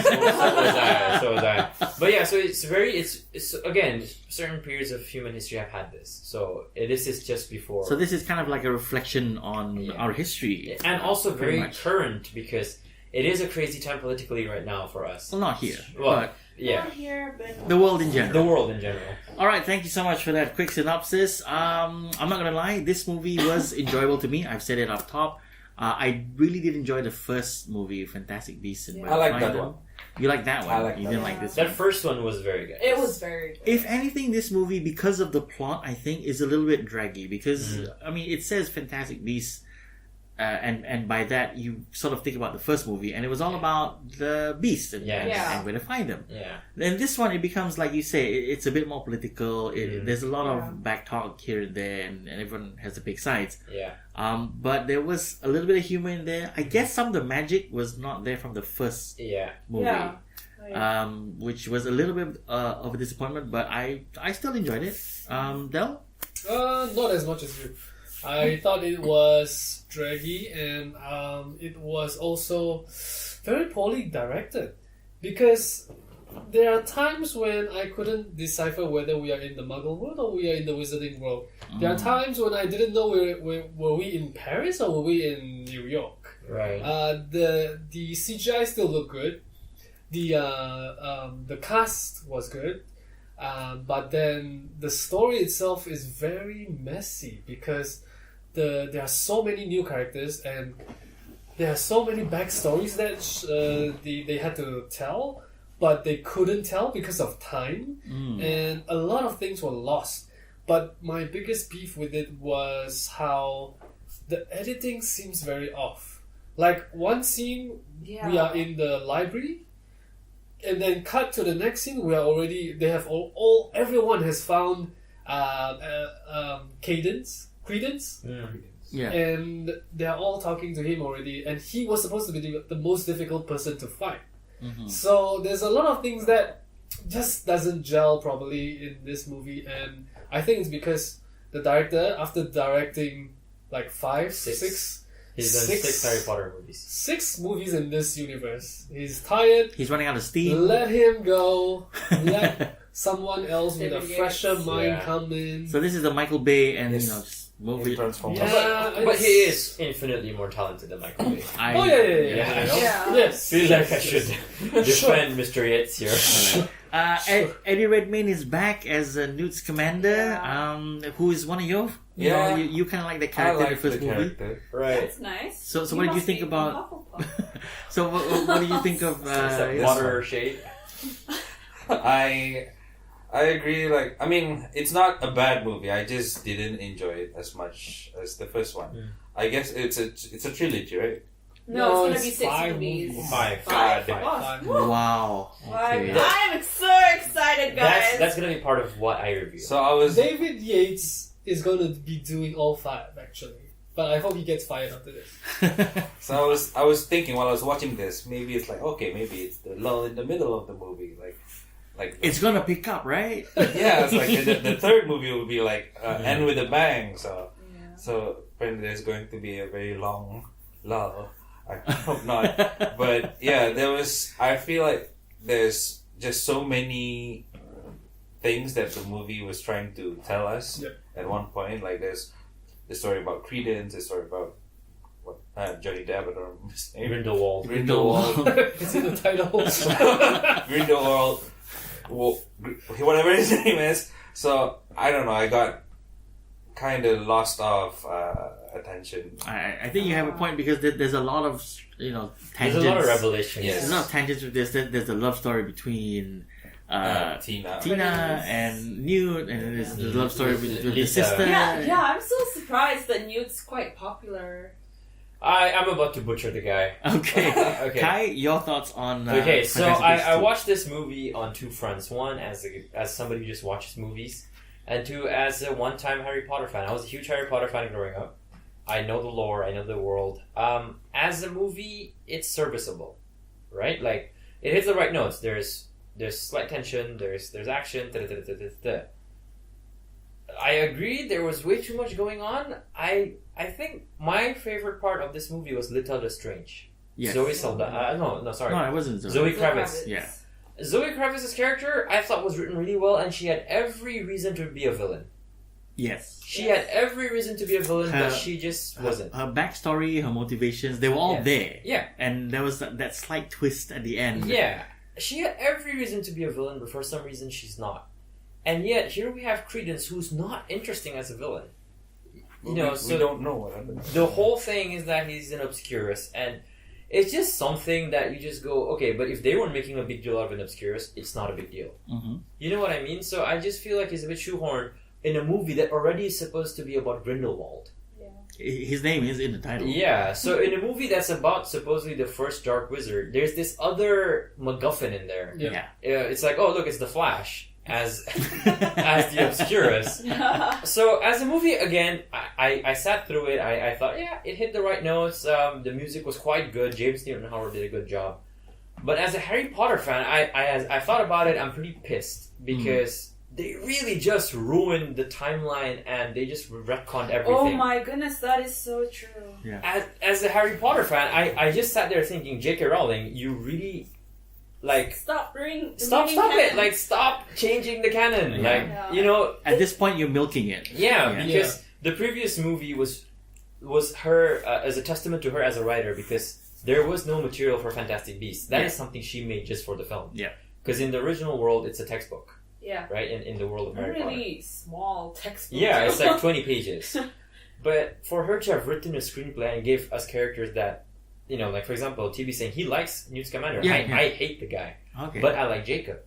Speaker 4: so was I. But yeah, so it's again, certain periods of human history have had this. So this is just before.
Speaker 1: So this is kind of like a reflection on our history,
Speaker 4: and also very current because it is a crazy time politically right now for us.
Speaker 1: Well, not here,
Speaker 4: but
Speaker 3: not here, but
Speaker 1: the world in general.
Speaker 4: The world in general.
Speaker 1: All right, thank you so much for that quick synopsis. I'm not gonna lie, this movie was enjoyable to me. I've said it up top. I really did enjoy the first movie, Fantastic Beasts and Where to
Speaker 5: I like
Speaker 1: Find
Speaker 5: that
Speaker 1: Them.
Speaker 5: one.
Speaker 1: You like that one?
Speaker 5: I like
Speaker 1: you
Speaker 5: that
Speaker 1: didn't
Speaker 5: one.
Speaker 1: like this
Speaker 4: That
Speaker 1: one?
Speaker 4: first one was very good.
Speaker 3: it was very good.
Speaker 1: If anything, this movie, because of the plot, I think is a little bit draggy. Because I mean, it says Fantastic Beasts, and by that you sort of think about the first movie, and it was all about the beasts and where to find them.
Speaker 4: Yeah.
Speaker 1: Then this one, it becomes like you say, it's a bit more political. There's a lot of back talk here and there, and everyone has to pick sides.
Speaker 4: Yeah.
Speaker 1: But there was a little bit of humor in there. I guess some of the magic was not there from the first movie.
Speaker 3: Yeah.
Speaker 1: Which was a little bit of a disappointment, but I still enjoyed it. Del?
Speaker 2: Not as much as you. I thought it was draggy and it was also very poorly directed because there are times when I couldn't decipher whether we are in the Muggle world or we are in the Wizarding world. There are times when I didn't know were we in Paris or were we in New York.
Speaker 4: Right.
Speaker 2: The CGI still looked good. The cast was good. But then the story itself is very messy because there are so many new characters and there are so many backstories that they had to tell, but they couldn't tell because of time, and a lot of things were lost. But my biggest beef with it was how the editing seems very off. Like one scene, we are in the library. And then cut to the next scene, we are already. They have everyone has found Credence, and they are all talking to him already. And he was supposed to be the most difficult person to fight. So there's a lot of things that just doesn't gel properly in this movie, and I think it's because the director, after directing like six.
Speaker 4: He's done 6 Harry Potter movies.
Speaker 2: 6 movies in this universe. He's tired.
Speaker 1: He's running out of steam.
Speaker 2: Let him go. Let someone else with a fresher mind come in.
Speaker 1: So this is the Michael Bay and just movie.
Speaker 4: But he is infinitely more talented than Michael Bay.
Speaker 2: Yes.
Speaker 4: Feel like I should defend Mr. Yates here.
Speaker 1: Eddie Redmayne is back as Newt Scamander, who is one of your... You kind of like the character in the first movie.
Speaker 4: Right.
Speaker 3: That's nice.
Speaker 1: So what did you think about... So what do you think of...
Speaker 4: Water shade?
Speaker 5: I I agree. Like, I mean, it's not a bad movie. I just didn't enjoy it as much as the first one.
Speaker 4: Mm.
Speaker 5: I guess it's a trilogy, right?
Speaker 3: No, it's gonna be 6
Speaker 2: 5
Speaker 3: movies.
Speaker 2: movies.
Speaker 4: Five.
Speaker 3: Five?
Speaker 4: God.
Speaker 3: Oh,
Speaker 2: Five.
Speaker 3: woo.
Speaker 1: Wow. Okay.
Speaker 3: I'm so excited, guys.
Speaker 4: That's gonna be part of what I review.
Speaker 5: So I was.
Speaker 2: David Yates is going to be doing all 5 actually, but I hope he gets fired after this.
Speaker 5: So I was thinking while I was watching this, maybe it's like, okay, maybe it's the lull in the middle of the movie, like
Speaker 1: It's gonna pick up, right?
Speaker 5: yeah, it's like the third movie will be like end with a bang. So
Speaker 3: Yeah.
Speaker 5: so apparently there's going to be a very long lull. I hope not. But yeah, I feel like there's just so many things that the movie was trying to tell us
Speaker 2: Yep.
Speaker 5: at one point. Like there's the story about Credence, the story about Johnny Depp, I don't remember his name.
Speaker 4: Grindelwald.
Speaker 5: Grindelwald.
Speaker 2: It's in the title.
Speaker 5: Grindelwald. Whatever his name is. So I don't know. I got kind of lost of attention.
Speaker 1: I think you have a point because there's a lot of
Speaker 4: There's
Speaker 1: tangents.
Speaker 4: a lot of revelations.
Speaker 5: Yes.
Speaker 1: There's a lot of tangents with this. There's a love story between
Speaker 5: Tina.
Speaker 1: Tina and Newt, and there's the love story with the
Speaker 4: Lisa.
Speaker 1: sister.
Speaker 3: Yeah, I'm so surprised that Newt's quite popular.
Speaker 4: I'm about to butcher the guy.
Speaker 1: Okay.
Speaker 4: Okay.
Speaker 1: Kai, your thoughts on?
Speaker 4: Okay, so
Speaker 1: Fantastic Beasts
Speaker 4: I
Speaker 1: 2?
Speaker 4: watched this movie on 2 fronts. One, as somebody who just watches movies, and 2, as a one-time Harry Potter fan. I was a huge Harry Potter fan growing up. I know the lore, I know the world. As a movie, it's serviceable, right? Like it hits the right notes. There's slight tension. There's action. I agree. There was way too much going on. I think my favorite part of this movie was Little Lestrange.
Speaker 1: Yes.
Speaker 4: Zoe Saldana. No, sorry.
Speaker 1: No, it wasn't Zoe.
Speaker 4: Zoe
Speaker 3: Zoe
Speaker 4: Kravitz.
Speaker 1: Yeah.
Speaker 4: Zoe Kravitz's character, I thought was written really well, and she had every reason to be a villain.
Speaker 1: Yes.
Speaker 4: She
Speaker 3: Yes.
Speaker 4: had every reason to be a villain, but she just wasn't.
Speaker 1: Her backstory, her motivations, they were all
Speaker 4: Yeah.
Speaker 1: there.
Speaker 4: Yeah.
Speaker 1: And there was that slight twist at the end.
Speaker 4: Yeah, she had every reason to be a villain, but for some reason she's not. And yet here we have Credence, who's not interesting as a villain. You know,
Speaker 5: we
Speaker 4: so
Speaker 5: don't know what happened.
Speaker 4: the whole thing is that he's an obscurus, and it's just something that you just go, okay, but if they weren't making a big deal out of an obscurus, it's not a big deal.
Speaker 1: Mm-hmm.
Speaker 4: You know what I mean? So I just feel like he's a bit shoehorned in a movie that already is supposed to be about Grindelwald.
Speaker 1: His name is in the title.
Speaker 4: Yeah, so in a movie that's about supposedly the first Dark Wizard, there's this other MacGuffin in there.
Speaker 2: Yeah.
Speaker 4: It's like, oh look, it's the Flash as as the Obscurus. So as a movie, again, I sat through it. I thought, yeah, it hit the right notes. The music was quite good. James Newton Howard did a good job. But as a Harry Potter fan, I thought about it. I'm pretty pissed because they really just ruined the timeline and they just retconned everything.
Speaker 3: Oh my goodness, that is so true.
Speaker 4: As a Harry Potter fan, I just sat there thinking, J.K. Rowling, you really
Speaker 3: Stop
Speaker 4: stop it! Like, stop changing the canon.
Speaker 1: Yeah.
Speaker 4: Like,
Speaker 3: Yeah.
Speaker 4: you know,
Speaker 1: At this point, you're milking it.
Speaker 4: yeah,
Speaker 1: Yeah.
Speaker 4: because the previous movie was her as a testament to her as a writer, because there was no material for Fantastic Beasts. That is something she made just for the film.
Speaker 1: Yeah.
Speaker 4: Because in the original world, it's a textbook,
Speaker 3: Yeah.
Speaker 4: right? In the world of
Speaker 3: A
Speaker 4: Harry Potter.
Speaker 3: really small textbook.
Speaker 4: Yeah, it's like 20 pages. But for her to have written a screenplay and give us characters that, you know, like for example, TB saying he likes Newt Scamander. I hate the guy,
Speaker 1: Okay.
Speaker 4: but I like Jacob.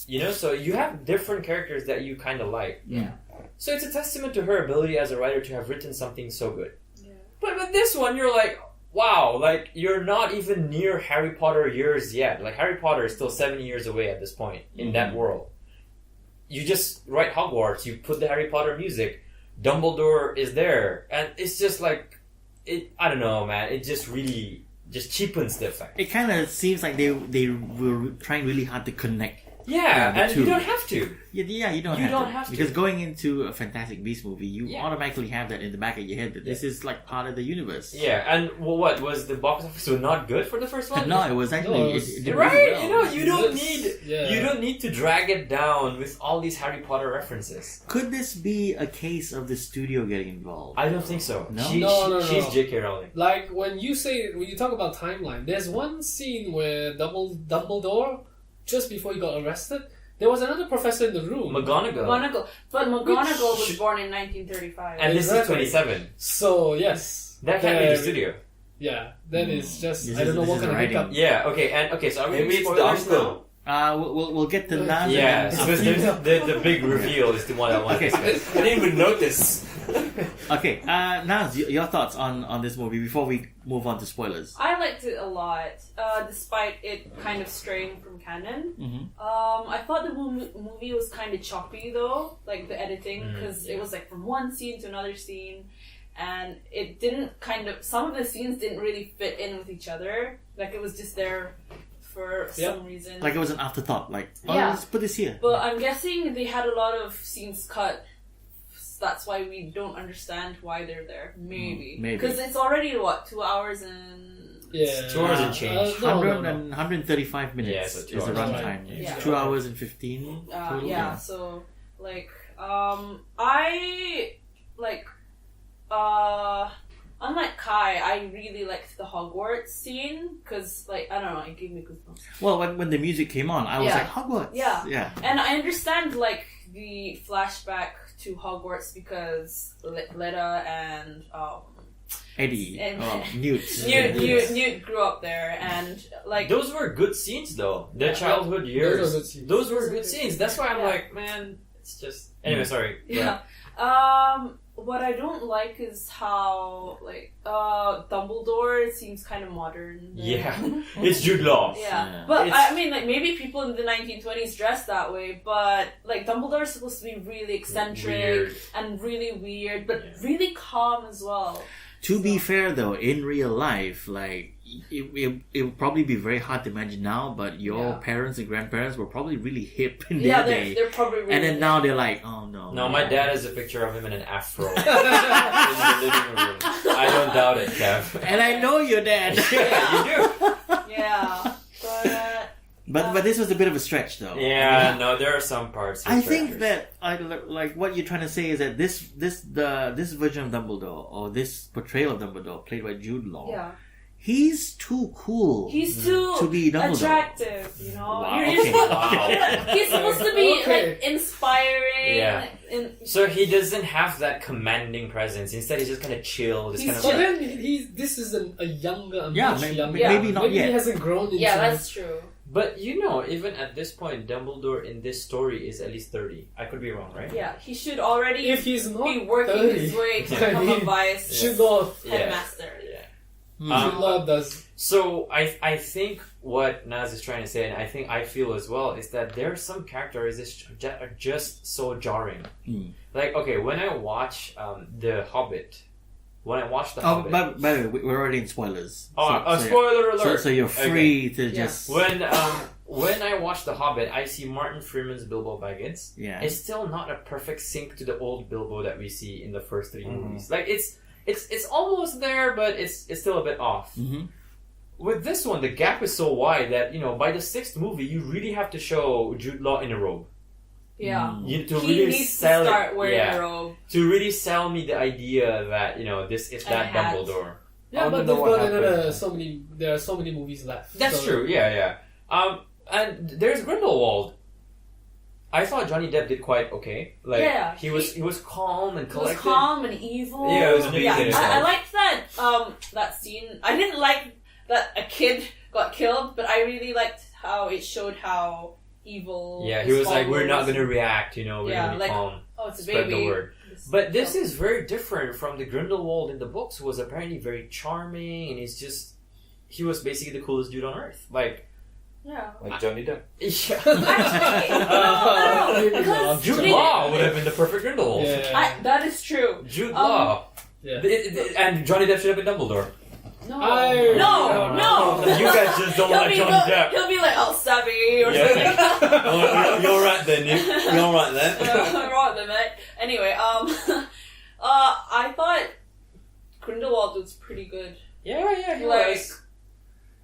Speaker 4: You know, so you have different characters that you kind of like.
Speaker 1: Yeah.
Speaker 4: So it's a testament to her ability as a writer to have written something so good.
Speaker 3: Yeah.
Speaker 4: But with this one, you're like, wow, like you're not even near Harry Potter years yet. Like Harry Potter is still 7 years away at this point in that world. You just write Hogwarts, you put the Harry Potter music, Dumbledore is there, and it's just like, I don't know, man. It just really just cheapens the effect.
Speaker 1: It kind of seems like they were trying really hard to connect.
Speaker 4: Yeah,
Speaker 1: the
Speaker 4: and
Speaker 1: two.
Speaker 4: you don't have to.
Speaker 1: Yeah, you don't have to. Because going into a Fantastic Beasts movie, you automatically have that in the back of your head that this is like part of the universe.
Speaker 4: Yeah, and what was the box office not good for the first one?
Speaker 1: No, it was actually it did really
Speaker 4: right.
Speaker 1: well.
Speaker 4: You know, you don't
Speaker 2: That's-
Speaker 4: need you don't need to drag it down with all these Harry Potter references.
Speaker 1: Could this be a case of the studio getting involved?
Speaker 4: I don't think so.
Speaker 1: No?
Speaker 2: No.
Speaker 4: She's J.K. Rowling.
Speaker 2: Like when you talk about timeline, there's one scene where Dumbledore, just before he got arrested, there was another professor in the room.
Speaker 4: McGonagall.
Speaker 3: But McGonagall was
Speaker 4: Which-
Speaker 3: born in 1935.
Speaker 4: And this is
Speaker 2: Exactly.
Speaker 4: 27.
Speaker 2: So yes,
Speaker 4: That can't be
Speaker 2: there-
Speaker 4: the studio.
Speaker 2: Yeah, that is just
Speaker 1: This
Speaker 2: I don't
Speaker 1: is-
Speaker 2: know
Speaker 1: this
Speaker 2: what
Speaker 1: is
Speaker 2: kind of
Speaker 1: writing.
Speaker 2: hiccup.
Speaker 4: Yeah. Okay. So are we
Speaker 5: Maybe
Speaker 4: doing
Speaker 5: it's the
Speaker 4: spoilers
Speaker 5: uncle.
Speaker 4: now?
Speaker 1: We'll get to that.
Speaker 4: Yeah, because the big reveal is the one I want to discuss.
Speaker 5: I didn't even notice.
Speaker 1: Okay, Naz, your thoughts on this movie before we move on to spoilers.
Speaker 3: I liked it a lot, despite it kind of straying from canon.
Speaker 1: Mm-hmm.
Speaker 3: I thought the movie was kind of choppy though, like the editing, because it was like from one scene to another scene, and it didn't some of the scenes didn't really fit in with each other. Like it was just there for some reason.
Speaker 1: Like it was an afterthought. Like, let's put this here.
Speaker 3: But I'm guessing they had a lot of scenes cut. That's why we don't understand why they're there. Maybe. Because it's already, 2 hours and...
Speaker 2: Yeah.
Speaker 4: 2 hours and change.
Speaker 1: 135 minutes
Speaker 4: Yeah, so 2
Speaker 1: is the
Speaker 4: hours.
Speaker 1: runtime.
Speaker 3: Yeah.
Speaker 1: 2 hours and 15 total.
Speaker 3: Yeah, so, unlike Kai, I really liked the Hogwarts scene, because, I don't know, it gave me goosebumps.
Speaker 1: Well, when the music came on, I was like, Hogwarts.
Speaker 3: Yeah. And I understand, the flashback to Hogwarts because Letta and
Speaker 1: Eddie,
Speaker 3: and
Speaker 1: Newt.
Speaker 3: Newt grew up there, and
Speaker 4: those were good scenes though. Their childhood years.
Speaker 2: Those
Speaker 4: were good scenes. That's why I'm like, man, it's just. Anyway, sorry.
Speaker 3: Yeah. What I don't like is how Dumbledore seems kind of modern.
Speaker 4: Yeah, it's Jude Law.
Speaker 3: Yeah. But I mean, maybe people in the 1920s dressed that way, but Dumbledore is supposed to be really eccentric and really weird, but really calm as well.
Speaker 1: To be fair though, in real life, it would probably be very hard to imagine now, but your parents and grandparents were probably really hip in their day.
Speaker 3: They're probably really
Speaker 1: and then now they're like, oh no.
Speaker 4: No, my dad has a picture of him in an afro in the living room. I don't doubt it, Kev.
Speaker 1: And I know your dad.
Speaker 4: Yeah, you do.
Speaker 3: Yeah,
Speaker 1: but this was a bit of a stretch though.
Speaker 4: Yeah, no, there are some parts.
Speaker 1: I think that like what you're trying to say is that this version of Dumbledore, or this portrayal of Dumbledore played by Jude Law, he's too cool.
Speaker 3: He's too
Speaker 1: to be Dumbledore.
Speaker 3: Attractive, you know.
Speaker 1: Wow,
Speaker 3: He's supposed to be inspiring.
Speaker 4: Yeah. So he doesn't have that commanding presence. Instead, he's just kind of chill. Just
Speaker 2: But then this is a younger, much younger.
Speaker 1: Maybe not yet.
Speaker 2: He hasn't grown into.
Speaker 3: Yeah, that's true.
Speaker 4: But even at this point, Dumbledore in this story is at least 30. I could be wrong, right?
Speaker 3: Yeah, he should already
Speaker 2: if he's not
Speaker 3: be working
Speaker 2: 30,
Speaker 3: his way to become a vice headmaster.
Speaker 4: Yeah.
Speaker 2: Jude Law does.
Speaker 4: So I think what Naz is trying to say, and I feel as well, is that there are some characters that are just so jarring. Like, okay, when I watch The Hobbit. Hobbit...
Speaker 1: by the way, we're already in spoilers.
Speaker 4: Spoiler alert!
Speaker 1: So you're free to just...
Speaker 4: When I watch The Hobbit, I see Martin Freeman's Bilbo Baggins.
Speaker 1: Yeah.
Speaker 4: It's still not a perfect sync to the old Bilbo that we see in the first 3 movies. Like, it's almost there, but it's still a bit off.
Speaker 1: Mm-hmm.
Speaker 4: With this one, the gap is so wide that, by the 6th movie, you really have to show Jude Law in a robe.
Speaker 3: Yeah.
Speaker 4: He
Speaker 3: really needs to start wearing a robe.
Speaker 4: To really sell me the idea that, this is that Dumbledore.
Speaker 2: Yeah, but there are so many movies left.
Speaker 4: That's true, yeah. And there's Grindelwald. I thought Johnny Depp did quite okay. He was calm and collected.
Speaker 3: He was calm and evil.
Speaker 4: Yeah, it was amazing.
Speaker 3: I liked that scene. I didn't like that a kid got killed, but I really liked how it showed how evil.
Speaker 4: Yeah, he was like, we're not going to react, we're going to be calm.
Speaker 3: Oh, it's a
Speaker 4: spread
Speaker 3: baby.
Speaker 4: The word. But this is very different from the Grindelwald in the books, who was apparently very charming, and he was basically the coolest dude on earth. Like
Speaker 5: Johnny Depp.
Speaker 4: Yeah.
Speaker 3: Actually, no. Because
Speaker 4: Jude Law would have been the perfect Grindelwald.
Speaker 2: Yeah.
Speaker 3: That is true.
Speaker 4: Jude Law.
Speaker 2: Yeah.
Speaker 4: And Johnny Depp should have been Dumbledore.
Speaker 3: No.
Speaker 2: No.
Speaker 4: You guys just don't like Johnny Depp.
Speaker 3: He'll be like, savvy or something.
Speaker 5: You're right then, Nick. You're right then.
Speaker 3: Right then, mate. Anyway, I thought Grindelwald was pretty good.
Speaker 4: Yeah, he was.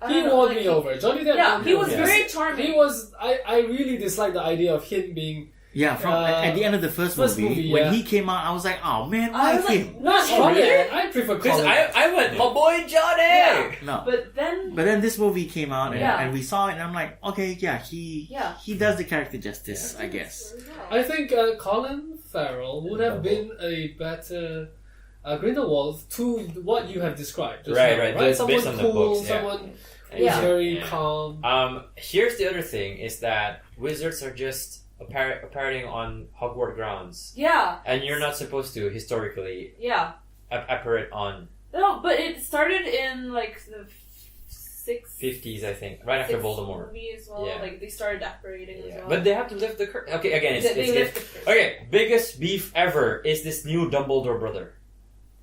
Speaker 2: He won me over. Johnny Depp.
Speaker 3: Yeah, he was very charming.
Speaker 2: He was. I really disliked the idea of him being.
Speaker 1: Yeah, at the end of the first movie, when he came out, I was like, oh man, why him?
Speaker 2: Not Colin. I prefer
Speaker 4: Because
Speaker 2: Colin.
Speaker 4: I went, my boy Johnny!
Speaker 3: Yeah.
Speaker 1: No.
Speaker 3: But then
Speaker 1: this movie came out and we saw it and I'm like, okay, he does the character justice, I guess.
Speaker 2: I think Colin Farrell would have been a better Grindelwald to what you have described.
Speaker 4: Right.
Speaker 2: Someone
Speaker 4: Based on the
Speaker 2: cool,
Speaker 4: books,
Speaker 2: someone He's
Speaker 3: Yeah.
Speaker 2: very calm.
Speaker 4: Here's the other thing: is that wizards are just appearing on Hogwarts grounds,
Speaker 3: Yeah.
Speaker 4: and you're not supposed to historically
Speaker 3: Yeah.
Speaker 4: apparate on
Speaker 3: No, but it started in like the
Speaker 4: 50s, I think, right after Voldemort.
Speaker 3: movie as well.
Speaker 4: Yeah.
Speaker 3: Like they started apparating as well.
Speaker 4: But they have to lift the curse. Okay, again, it's
Speaker 3: they
Speaker 4: good.
Speaker 3: lift the curse.
Speaker 4: Okay, biggest beef ever is this new Dumbledore brother.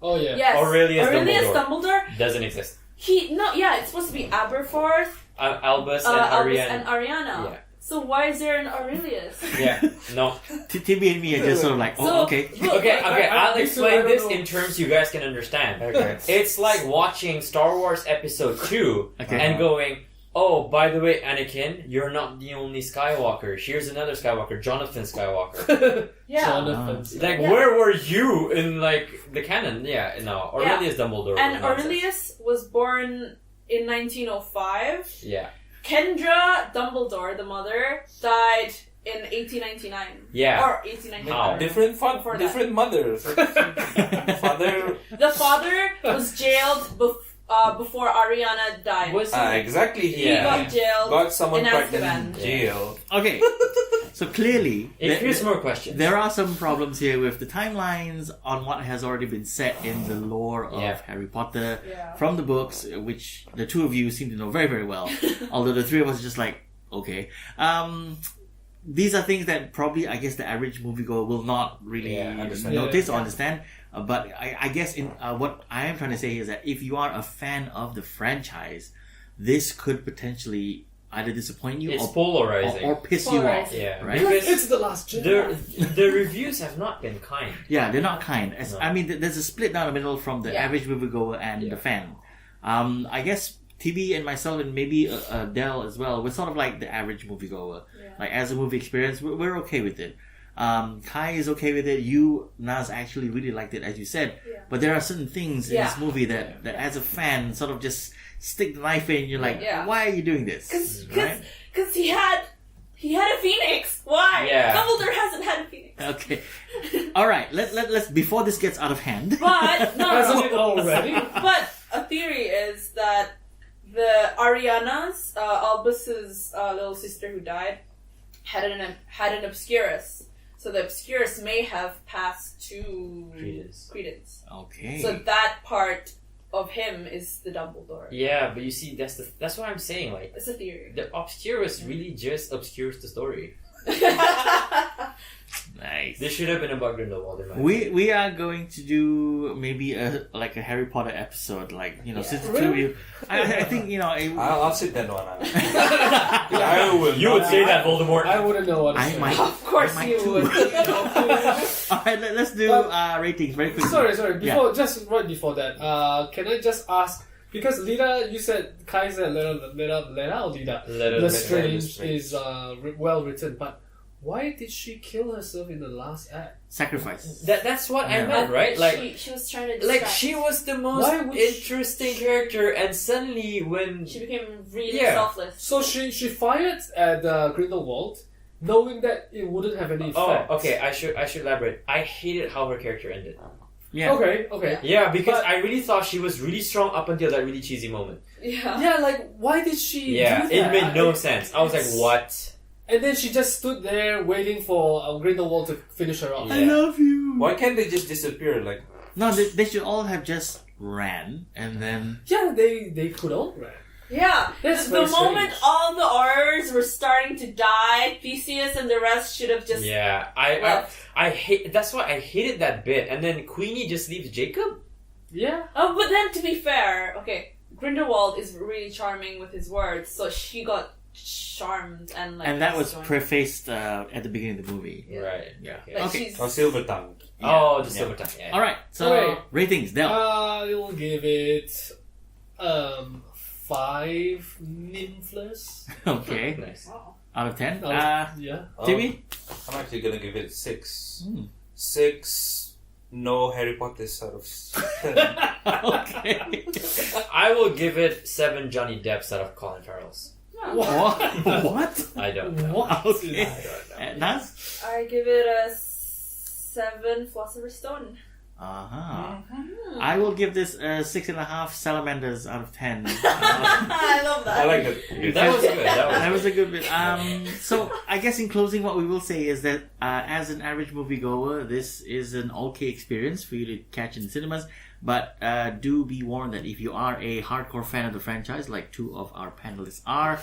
Speaker 2: Oh yeah.
Speaker 3: Yes.
Speaker 4: Aurelius
Speaker 3: Dumbledore.
Speaker 4: Doesn't exist.
Speaker 3: It's supposed to be Aberforth,
Speaker 4: Albus and
Speaker 3: Albus
Speaker 4: Ariane.
Speaker 3: and Ariana.
Speaker 4: Yeah.
Speaker 3: So why is there an Aurelius?
Speaker 4: Yeah, no.
Speaker 1: TB and me are just sort of like,
Speaker 3: So-
Speaker 1: okay.
Speaker 4: Okay, I'll
Speaker 2: me too, I
Speaker 4: explain
Speaker 2: don't
Speaker 4: this
Speaker 2: know.
Speaker 4: in terms you guys can understand.
Speaker 5: Okay.
Speaker 4: It's like watching Star Wars Episode 2
Speaker 1: Okay.
Speaker 4: and going, oh, by the way, Anakin, you're not the only Skywalker. Here's another Skywalker, Jonathan Skywalker.
Speaker 3: Yeah.
Speaker 2: Jonathan.
Speaker 4: Like,
Speaker 3: Yeah.
Speaker 4: where were you in, like, the canon? Yeah, no. Aurelius Dumbledore.
Speaker 3: And
Speaker 4: nonsense.
Speaker 3: Aurelius was born in 1905.
Speaker 4: Yeah.
Speaker 3: Kendra Dumbledore, the mother, died in 1899.
Speaker 4: Yeah.
Speaker 3: Or 1899.
Speaker 4: How?
Speaker 3: Before that.
Speaker 5: Different mothers. Father.
Speaker 3: The father was jailed before Ariana died.
Speaker 4: Was he?
Speaker 5: Exactly.
Speaker 3: He
Speaker 4: Yeah.
Speaker 3: got jailed.
Speaker 5: Got someone
Speaker 3: in
Speaker 5: pregnant in
Speaker 3: Azkaban.
Speaker 5: jail.
Speaker 1: Okay. So clearly,
Speaker 4: Here's more questions.
Speaker 1: there are some problems here with the timelines on what has already been set in the lore of
Speaker 4: Yeah.
Speaker 1: Harry Potter
Speaker 3: Yeah.
Speaker 1: from the books, which the two of you seem to know very, very well. Although the three of us are just like, okay. These are things that probably, I guess, the average moviegoer will not really
Speaker 5: understand.
Speaker 1: notice or
Speaker 3: Yeah.
Speaker 1: understand. But I guess what I am trying to say is that if you are a fan of the franchise, this could potentially either disappoint you
Speaker 4: It's
Speaker 1: or
Speaker 4: polarizing.
Speaker 1: piss you off.
Speaker 3: Polarizing.
Speaker 4: Yeah.
Speaker 1: Right?
Speaker 4: Because
Speaker 2: It's the last Jedi.
Speaker 4: the reviews have not been kind.
Speaker 1: Yeah, they're not kind.
Speaker 4: No.
Speaker 1: I mean, there's a split down the middle from the
Speaker 3: Yeah.
Speaker 1: average moviegoer and
Speaker 4: Yeah.
Speaker 1: the fan. I guess TB and myself and maybe Dell as well, we're sort of like the average moviegoer.
Speaker 3: Yeah.
Speaker 1: Like, as a movie experience, we're okay with it. Kai is okay with it. You, Naz, actually really liked it, as you said.
Speaker 3: Yeah.
Speaker 1: But there are certain things in this
Speaker 3: Yeah.
Speaker 1: movie that as a fan, sort of just stick the knife in. You're like,
Speaker 3: Yeah.
Speaker 1: why are you doing this?
Speaker 3: Because he had a phoenix. Why?
Speaker 4: Yeah.
Speaker 3: Dumbledore hasn't had a phoenix.
Speaker 1: Okay. All right. Let's before this gets out of hand.
Speaker 3: But
Speaker 2: Hasn't it already?
Speaker 3: But a theory is that the Ariana's Albus's little sister who died had an Obscurus, so the Obscurus may have passed to Credence.
Speaker 1: Okay.
Speaker 3: So that part of him is the Dumbledore.
Speaker 4: Yeah, but you see, that's what I'm saying. Like,
Speaker 3: It's a theory.
Speaker 4: the Obscurus really just obscures the story.
Speaker 1: Nice.
Speaker 4: This should have been about Grindelwald. In my
Speaker 1: We are going to do maybe a Harry Potter episode, like, since the two of you. I think
Speaker 5: I'll sit that one out. I will.
Speaker 4: You would
Speaker 5: not-
Speaker 4: say that, Voldemort.
Speaker 2: I wouldn't know what to
Speaker 1: I
Speaker 2: say.
Speaker 1: might.
Speaker 3: Of course
Speaker 1: I might
Speaker 3: you
Speaker 1: too.
Speaker 3: would.
Speaker 1: All right, let's do ratings very quickly.
Speaker 2: Sorry. Just right before that, can I just ask? Because Lida, you said Kai said Lida or Lida? Lestrange is well written, but why did she kill herself in the last act?
Speaker 1: Sacrifice.
Speaker 4: That's what I
Speaker 1: Yeah.
Speaker 4: meant, right? Like,
Speaker 3: she was trying to
Speaker 4: like
Speaker 3: distract.
Speaker 4: she was the most
Speaker 2: Why would she-
Speaker 4: interesting character, and suddenly when
Speaker 3: She became really
Speaker 4: Yeah.
Speaker 3: selfless.
Speaker 2: So she fired at Grindelwald, knowing that it wouldn't have any effect.
Speaker 4: oh, okay, I should elaborate. I hated how her character ended.
Speaker 1: Yeah.
Speaker 2: Okay.
Speaker 4: Yeah, because
Speaker 2: But-
Speaker 4: I really thought she was really strong up until that really cheesy moment.
Speaker 3: Yeah.
Speaker 2: Yeah, like why did she
Speaker 4: Yeah,
Speaker 2: do that?
Speaker 4: it made no sense. I was like, what?
Speaker 2: And then she just stood there waiting for Grindelwald to finish her off.
Speaker 4: Yeah.
Speaker 1: I love you.
Speaker 5: Why can't they just disappear? Like,
Speaker 1: No, they should all have just ran and then.
Speaker 2: Yeah, they could all ran.
Speaker 3: Yeah,
Speaker 2: That's
Speaker 3: the
Speaker 2: very
Speaker 3: moment
Speaker 2: strange.
Speaker 3: all the Aurors were starting to die, Theseus and the rest should have just
Speaker 4: Yeah,
Speaker 3: left.
Speaker 4: I hate. That's why I hated that bit. And then Queenie just leaves Jacob.
Speaker 2: Yeah.
Speaker 3: Oh, but then to be fair, okay, Grindelwald is really charming with his words, so she got charmed and like.
Speaker 1: And that was
Speaker 3: joined.
Speaker 1: prefaced at the beginning of the movie.
Speaker 3: Yeah.
Speaker 4: Right.
Speaker 1: Yeah.
Speaker 4: Okay.
Speaker 3: Like
Speaker 1: Okay.
Speaker 3: she's
Speaker 5: or silver tongue.
Speaker 4: Oh, the
Speaker 1: Yeah.
Speaker 4: silver tongue. Yeah.
Speaker 1: All right. So
Speaker 2: Okay.
Speaker 1: ratings, Del.
Speaker 2: I will give it 5 nymphlas.
Speaker 1: Okay.
Speaker 4: Nice.
Speaker 3: Wow.
Speaker 1: Out of 10.
Speaker 2: Yeah.
Speaker 1: Timmy.
Speaker 5: I'm actually gonna give it 6.
Speaker 1: Hmm.
Speaker 5: 6. No Harry Potters out of 10.
Speaker 1: Okay.
Speaker 4: I will give it 7 Johnny Depps out of Colin Farrell's.
Speaker 1: What?
Speaker 4: I don't know.
Speaker 2: What?
Speaker 1: Okay.
Speaker 4: I don't know.
Speaker 1: Naz?
Speaker 3: I give it a 7 Philosopher's Stone.
Speaker 1: Uh-huh. I will give this 6.5 salamanders out of 10.
Speaker 3: I love that.
Speaker 5: I like that.
Speaker 4: That was good.
Speaker 1: That was a good bit. So I guess in closing, what we will say is that as an average moviegoer, this is an okay experience for you to catch in cinemas. But do be warned that if you are a hardcore fan of the franchise, like two of our panelists are,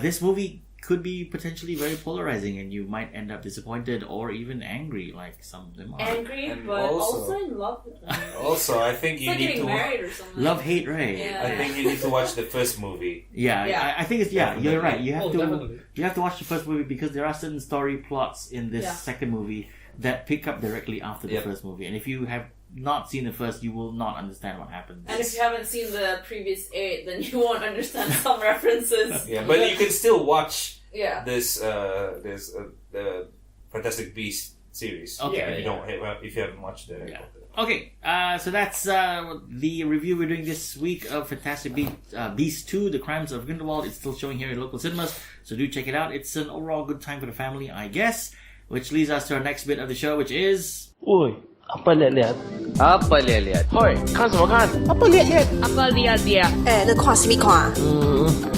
Speaker 1: this movie could be potentially very polarizing, and you might end up disappointed or even angry, like some of them are.
Speaker 3: Angry,
Speaker 5: And
Speaker 3: but
Speaker 5: also-
Speaker 3: also in love with them.
Speaker 5: Also, I think
Speaker 3: It's
Speaker 5: you
Speaker 3: like
Speaker 5: need
Speaker 3: getting
Speaker 5: to.
Speaker 3: married or something.
Speaker 1: Love, hate, right?
Speaker 3: Yeah.
Speaker 5: I think you need to watch the first movie.
Speaker 1: Yeah,
Speaker 3: Yeah.
Speaker 1: I think it's you're right. You have
Speaker 2: Oh,
Speaker 1: to
Speaker 2: definitely.
Speaker 1: you have to watch the first movie because there are certain story plots in this
Speaker 3: Yeah.
Speaker 1: second movie that pick up directly after the
Speaker 5: Yep.
Speaker 1: first movie, and if you have not seen the first, you will not understand what happens.
Speaker 3: And if you haven't seen the previous 8, then you won't understand some references.
Speaker 5: Yeah, but you can still watch
Speaker 3: Yeah.
Speaker 5: this the Fantastic Beasts series.
Speaker 1: Okay.
Speaker 5: If you don't, if you haven't watched the.
Speaker 1: Yeah. Okay, so that's the review we're doing this week of Fantastic Beasts 2, The Crimes of Grindelwald. It's still showing here in local cinemas, so do check it out. It's an overall good time for the family, I guess. Which leads us to our next bit of the show, which is...
Speaker 6: Oi, apa lihat-lihat? Apa lihat-lihat? Hoi, kan semua kan? Apa lihat-lihat?
Speaker 7: Apa lihat-lihat?
Speaker 8: 你看什么看？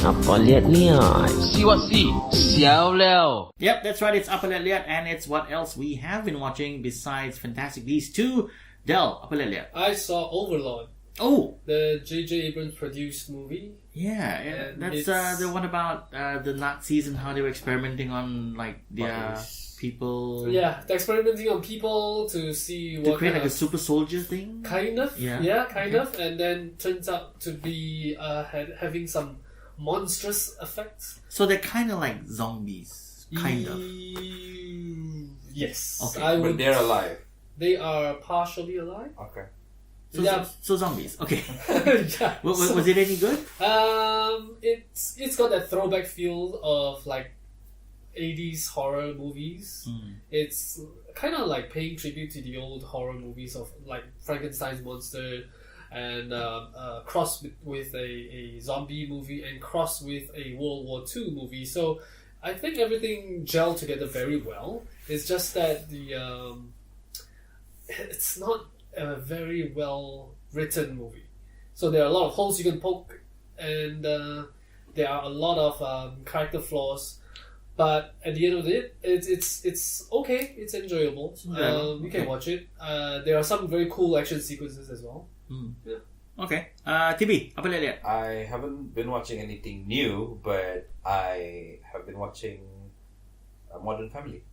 Speaker 6: Apa lihat-lihat? See what see? Xiao liao.
Speaker 1: Yep, that's right, it's Apa Liat Liat, and it's what else we have been watching besides Fantastic Beasts 2. Del, Apa Liat Liat.
Speaker 2: I saw Overlord,
Speaker 1: Oh,
Speaker 2: the J.J. Abrams produced movie.
Speaker 1: yeah,
Speaker 2: And
Speaker 1: that's
Speaker 2: it's-
Speaker 1: the one about the Nazis and how they were experimenting on like their people
Speaker 2: Yeah, they're experimenting on people to see
Speaker 1: to
Speaker 2: what
Speaker 1: create
Speaker 2: kind
Speaker 1: like a
Speaker 2: of
Speaker 1: super soldier thing.
Speaker 2: kind of
Speaker 1: Yeah.
Speaker 2: kind of, and then turns out to be having some monstrous effects.
Speaker 1: So they're kind of like zombies, kind of.
Speaker 2: Yes,
Speaker 1: Okay.
Speaker 2: I
Speaker 5: But
Speaker 2: would.
Speaker 5: they're alive.
Speaker 2: They are partially alive.
Speaker 5: Okay.
Speaker 1: So,
Speaker 2: Yeah.
Speaker 1: so zombies. Okay.
Speaker 2: Yeah.
Speaker 1: Was it any good?
Speaker 2: It's got that throwback feel of like 80s horror movies. It's kind of like paying tribute to the old horror movies of like Frankenstein's monster, and cross with a zombie movie, and cross with a World War II movie. So I think everything gelled together very well. It's just that it's not a very well written movie. So there are a lot of holes you can poke, and there are a lot of character flaws. But at the end of it, it's okay. It's enjoyable. You can watch it. There are some very cool action sequences as well.
Speaker 1: Okay. TB, Apa Liat Liat.
Speaker 5: I haven't been watching anything new, but I have been watching Modern Family.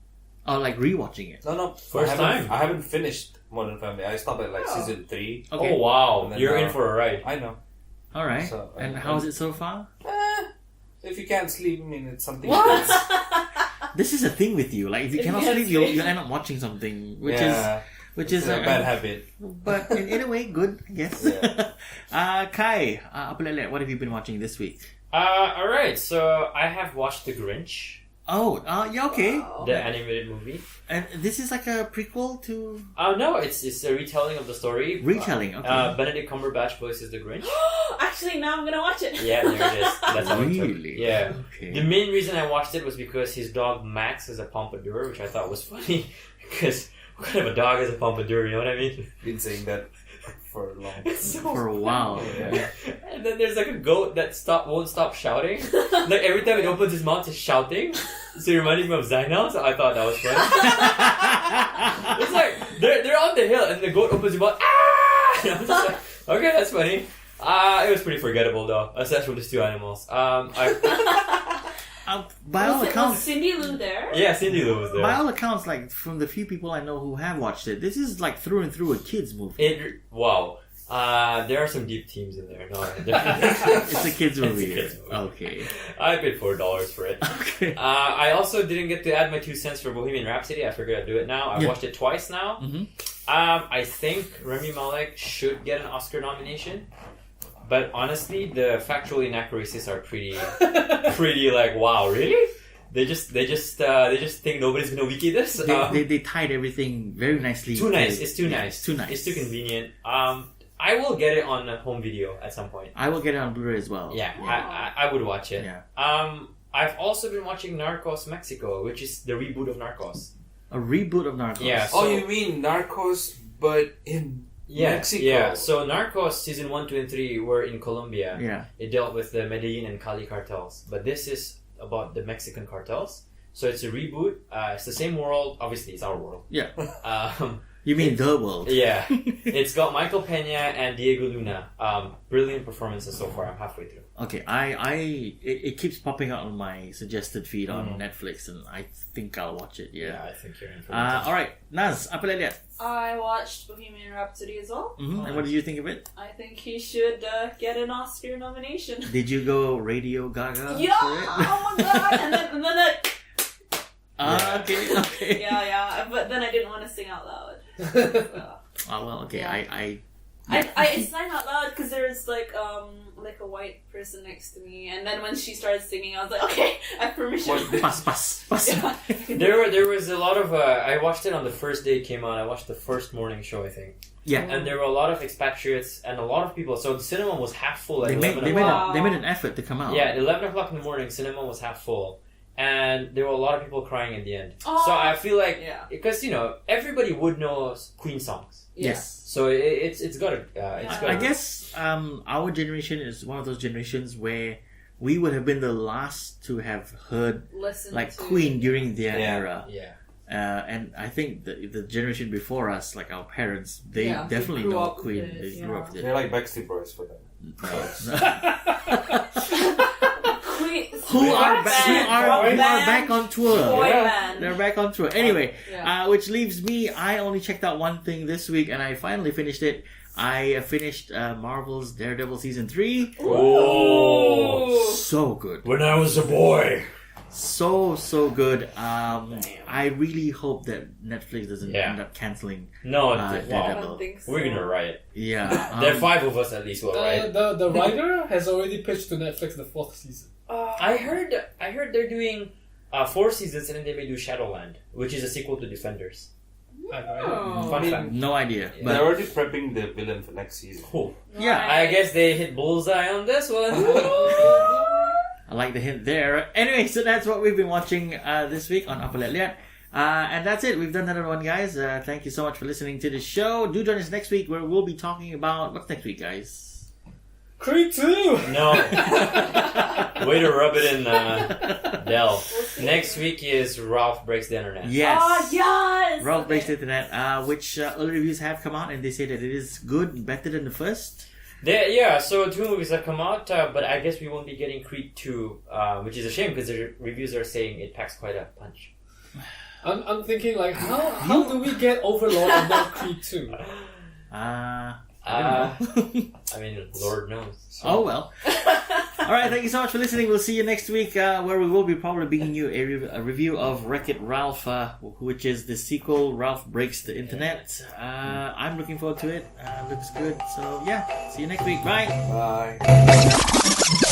Speaker 1: Oh, like rewatching it.
Speaker 5: No,
Speaker 4: First time?
Speaker 5: I haven't finished Modern Family. I stopped at like season 3.
Speaker 1: Okay.
Speaker 4: Oh wow,
Speaker 5: And then
Speaker 4: you're in
Speaker 5: now-
Speaker 4: for a ride.
Speaker 5: I know.
Speaker 1: All right.
Speaker 5: So,
Speaker 1: and
Speaker 5: um,
Speaker 1: how is it so far?
Speaker 5: If you can't sleep, I mean, it's something.
Speaker 1: This is a thing with you. Like if you
Speaker 3: If
Speaker 1: cannot
Speaker 3: you
Speaker 1: sleep,
Speaker 3: can't
Speaker 1: you end up watching something, which
Speaker 5: yeah,
Speaker 1: is
Speaker 5: it's a bad habit.
Speaker 1: but in a way good, I guess.
Speaker 5: Yeah.
Speaker 1: Kai, Apa Liat Liat, what have you been watching this week?
Speaker 4: All right, so I have watched The Grinch,
Speaker 1: Oh, yeah, okay.
Speaker 4: the animated movie.
Speaker 1: And this is like a prequel to
Speaker 4: No, it's a retelling of the story.
Speaker 1: retelling. Okay.
Speaker 4: Benedict Cumberbatch voices the Grinch.
Speaker 3: Actually, now I'm gonna watch it.
Speaker 4: Yeah, there it is. That's how it took.
Speaker 1: Really?
Speaker 4: Yeah.
Speaker 1: Okay.
Speaker 4: The main reason I watched it was because his dog Max is a pompadour, which I thought was funny. Because what kind of a dog is a pompadour? You know what I mean?
Speaker 5: Been saying that for a long time.
Speaker 4: It's so
Speaker 1: For a while.
Speaker 5: Yeah.
Speaker 4: And then there's like a goat that won't stop shouting. Like every time it opens his mouth, it's shouting. So it reminded me of Zainal, so I thought that was funny. It's like they're on the hill and the goat opens his mouth. Ah! And I'm just like, okay, that's funny. It was pretty forgettable though, aside from these two animals.
Speaker 1: By all
Speaker 3: Was
Speaker 1: accounts,
Speaker 3: Cindy Lou there?
Speaker 4: Yeah, Cindy Lou was there.
Speaker 1: by all accounts, like from the few people I know who have watched it, this is like through and through a kids movie.
Speaker 4: Wow. There are some deep themes in there. No,
Speaker 1: It's a kids movie.
Speaker 4: It's a kids movie.
Speaker 1: Okay.
Speaker 4: I paid $4 for it.
Speaker 1: Okay.
Speaker 4: I also didn't get to add my 2 cents for Bohemian Rhapsody. I figured I'd do it now. I've
Speaker 1: Yeah.
Speaker 4: watched it twice now.
Speaker 1: Mhm.
Speaker 4: I think Rami Malek should get an Oscar nomination. But honestly, the factual inaccuracies are pretty like, wow, really? They just think nobody's gonna wiki this.
Speaker 1: They tied everything very nicely.
Speaker 4: Too nice. It's too
Speaker 1: Yeah,
Speaker 4: nice.
Speaker 1: It's too nice.
Speaker 4: It's too convenient. I will get it on home video at some point.
Speaker 1: I will get it on Blu-ray as well.
Speaker 4: Yeah, I would watch it.
Speaker 1: Yeah.
Speaker 4: I've also been watching Narcos Mexico, which is the reboot of Narcos.
Speaker 1: A reboot of Narcos.
Speaker 4: Yeah.
Speaker 5: Oh,
Speaker 4: So-
Speaker 5: you mean Narcos, but in
Speaker 4: Yeah,
Speaker 5: Mexico.
Speaker 4: yeah. So Narcos season 1, 2, and 3 were in Colombia.
Speaker 1: Yeah.
Speaker 4: It dealt with the Medellin and Cali cartels, but this is about the Mexican cartels. So it's a reboot. It's the same world. Obviously, it's our world.
Speaker 1: Yeah.
Speaker 4: Um,
Speaker 1: You mean the world?
Speaker 4: yeah. It's got Michael Pena and Diego Luna. Brilliant performances so far. I'm halfway through.
Speaker 1: Okay, it keeps popping out on my suggested feed on Netflix, and I think I'll watch it. Yeah.
Speaker 4: I think you're in for
Speaker 1: All right, Naz, apa lagi?
Speaker 3: I watched Bohemian Rhapsody as well.
Speaker 1: And what did you think of it?
Speaker 3: I think he should get an Oscar nomination.
Speaker 1: Did you go Radio Gaga
Speaker 3: Yeah!
Speaker 1: for it?
Speaker 3: Oh my god! And then
Speaker 1: Okay.
Speaker 3: yeah. But then I didn't want to sing out loud. So.
Speaker 1: Oh well, okay.
Speaker 3: Yeah.
Speaker 1: I
Speaker 3: I sang out loud because there's like a white person next to me, and then when she started singing, I was like, okay, I have permission.
Speaker 1: pass.
Speaker 3: Yeah.
Speaker 4: There was a lot of I watched it on the first day it came out. I watched the first morning show, I think,
Speaker 1: Yeah,
Speaker 4: and there were a lot of expatriates and a lot of people. So the cinema was half full at
Speaker 1: they
Speaker 4: 11
Speaker 1: made
Speaker 4: o'clock.
Speaker 1: they made an effort to come out.
Speaker 4: Yeah, at 11 o'clock in the morning, cinema was half full, and there were a lot of people crying at the end.
Speaker 3: Oh.
Speaker 4: So I feel like
Speaker 3: Yeah.
Speaker 4: because everybody would know Queen songs,
Speaker 1: Yes.
Speaker 4: so it's got to.
Speaker 1: I guess our generation is one of those generations where we would have been the last to have heard
Speaker 3: Listen
Speaker 1: like
Speaker 3: to
Speaker 1: Queen during their
Speaker 5: Yeah.
Speaker 1: era.
Speaker 4: Yeah.
Speaker 1: And I think the generation before us, like our parents, they
Speaker 3: Yeah, they
Speaker 1: definitely
Speaker 3: grew
Speaker 1: know
Speaker 3: up with
Speaker 1: Queen.
Speaker 3: it,
Speaker 1: They grew up with
Speaker 5: They're
Speaker 1: it.
Speaker 5: like Backstreet Boys for them.
Speaker 3: Queen.
Speaker 1: Who are
Speaker 3: Rock band.
Speaker 1: back on tour?
Speaker 3: Boy
Speaker 5: Yeah.
Speaker 3: band.
Speaker 1: They're back on tour. Anyway,
Speaker 3: Yeah.
Speaker 1: which leaves me. I only checked out one thing this week, and I finally finished it. I finished Marvel's Daredevil season 3.
Speaker 4: Oh.
Speaker 1: So good.
Speaker 4: When I was a boy.
Speaker 1: So good. I really hope that Netflix doesn't
Speaker 4: Yeah.
Speaker 1: end up canceling.
Speaker 4: No,
Speaker 1: Daredevil.
Speaker 3: I
Speaker 4: wow.
Speaker 3: don't think so.
Speaker 4: We're gonna riot.
Speaker 1: Yeah.
Speaker 4: There are 5 of us at least will riot.
Speaker 2: The writer has already pitched to Netflix the 4th season.
Speaker 4: I heard they're doing 4 seasons and then they may do Shadowland, which is a sequel to Defenders.
Speaker 2: I have no idea.
Speaker 3: Oh.
Speaker 4: Fun fact.
Speaker 1: No idea.
Speaker 4: Yeah.
Speaker 5: They're
Speaker 1: But
Speaker 5: already prepping the villain for next season.
Speaker 4: Cool.
Speaker 1: yeah,
Speaker 4: I guess they hit bullseye on this one.
Speaker 1: I like the hint there. Anyway, so that's what we've been watching this week on Apa Liat Liat. And that's it. We've done another one, guys. Thank you so much for listening to the show. Do join us next week where we'll be talking about... What's next week, guys?
Speaker 2: Creed 2!
Speaker 4: No. Way to rub it in, Del. Next week is Ralph Breaks the Internet.
Speaker 1: Yes.
Speaker 3: Oh, yes!
Speaker 1: Ralph Breaks the Internet, which early reviews have come out and they say that it is good, better than the first.
Speaker 4: So 2 movies have come out, but I guess we won't be getting Creed 2, which is a shame because the reviews are saying it packs quite a punch.
Speaker 2: I'm thinking like, how do we get Overlord and not Creed 2?
Speaker 1: I don't know.
Speaker 4: I mean, Lord knows.
Speaker 1: Oh, well. Alright, thank you so much for listening. We'll see you next week where we will be probably bringing you a review of Wreck-It Ralph, which is the sequel, Ralph Breaks the Internet. I'm looking forward to it. Looks good. So, yeah. See you next week. Bye.
Speaker 5: Bye.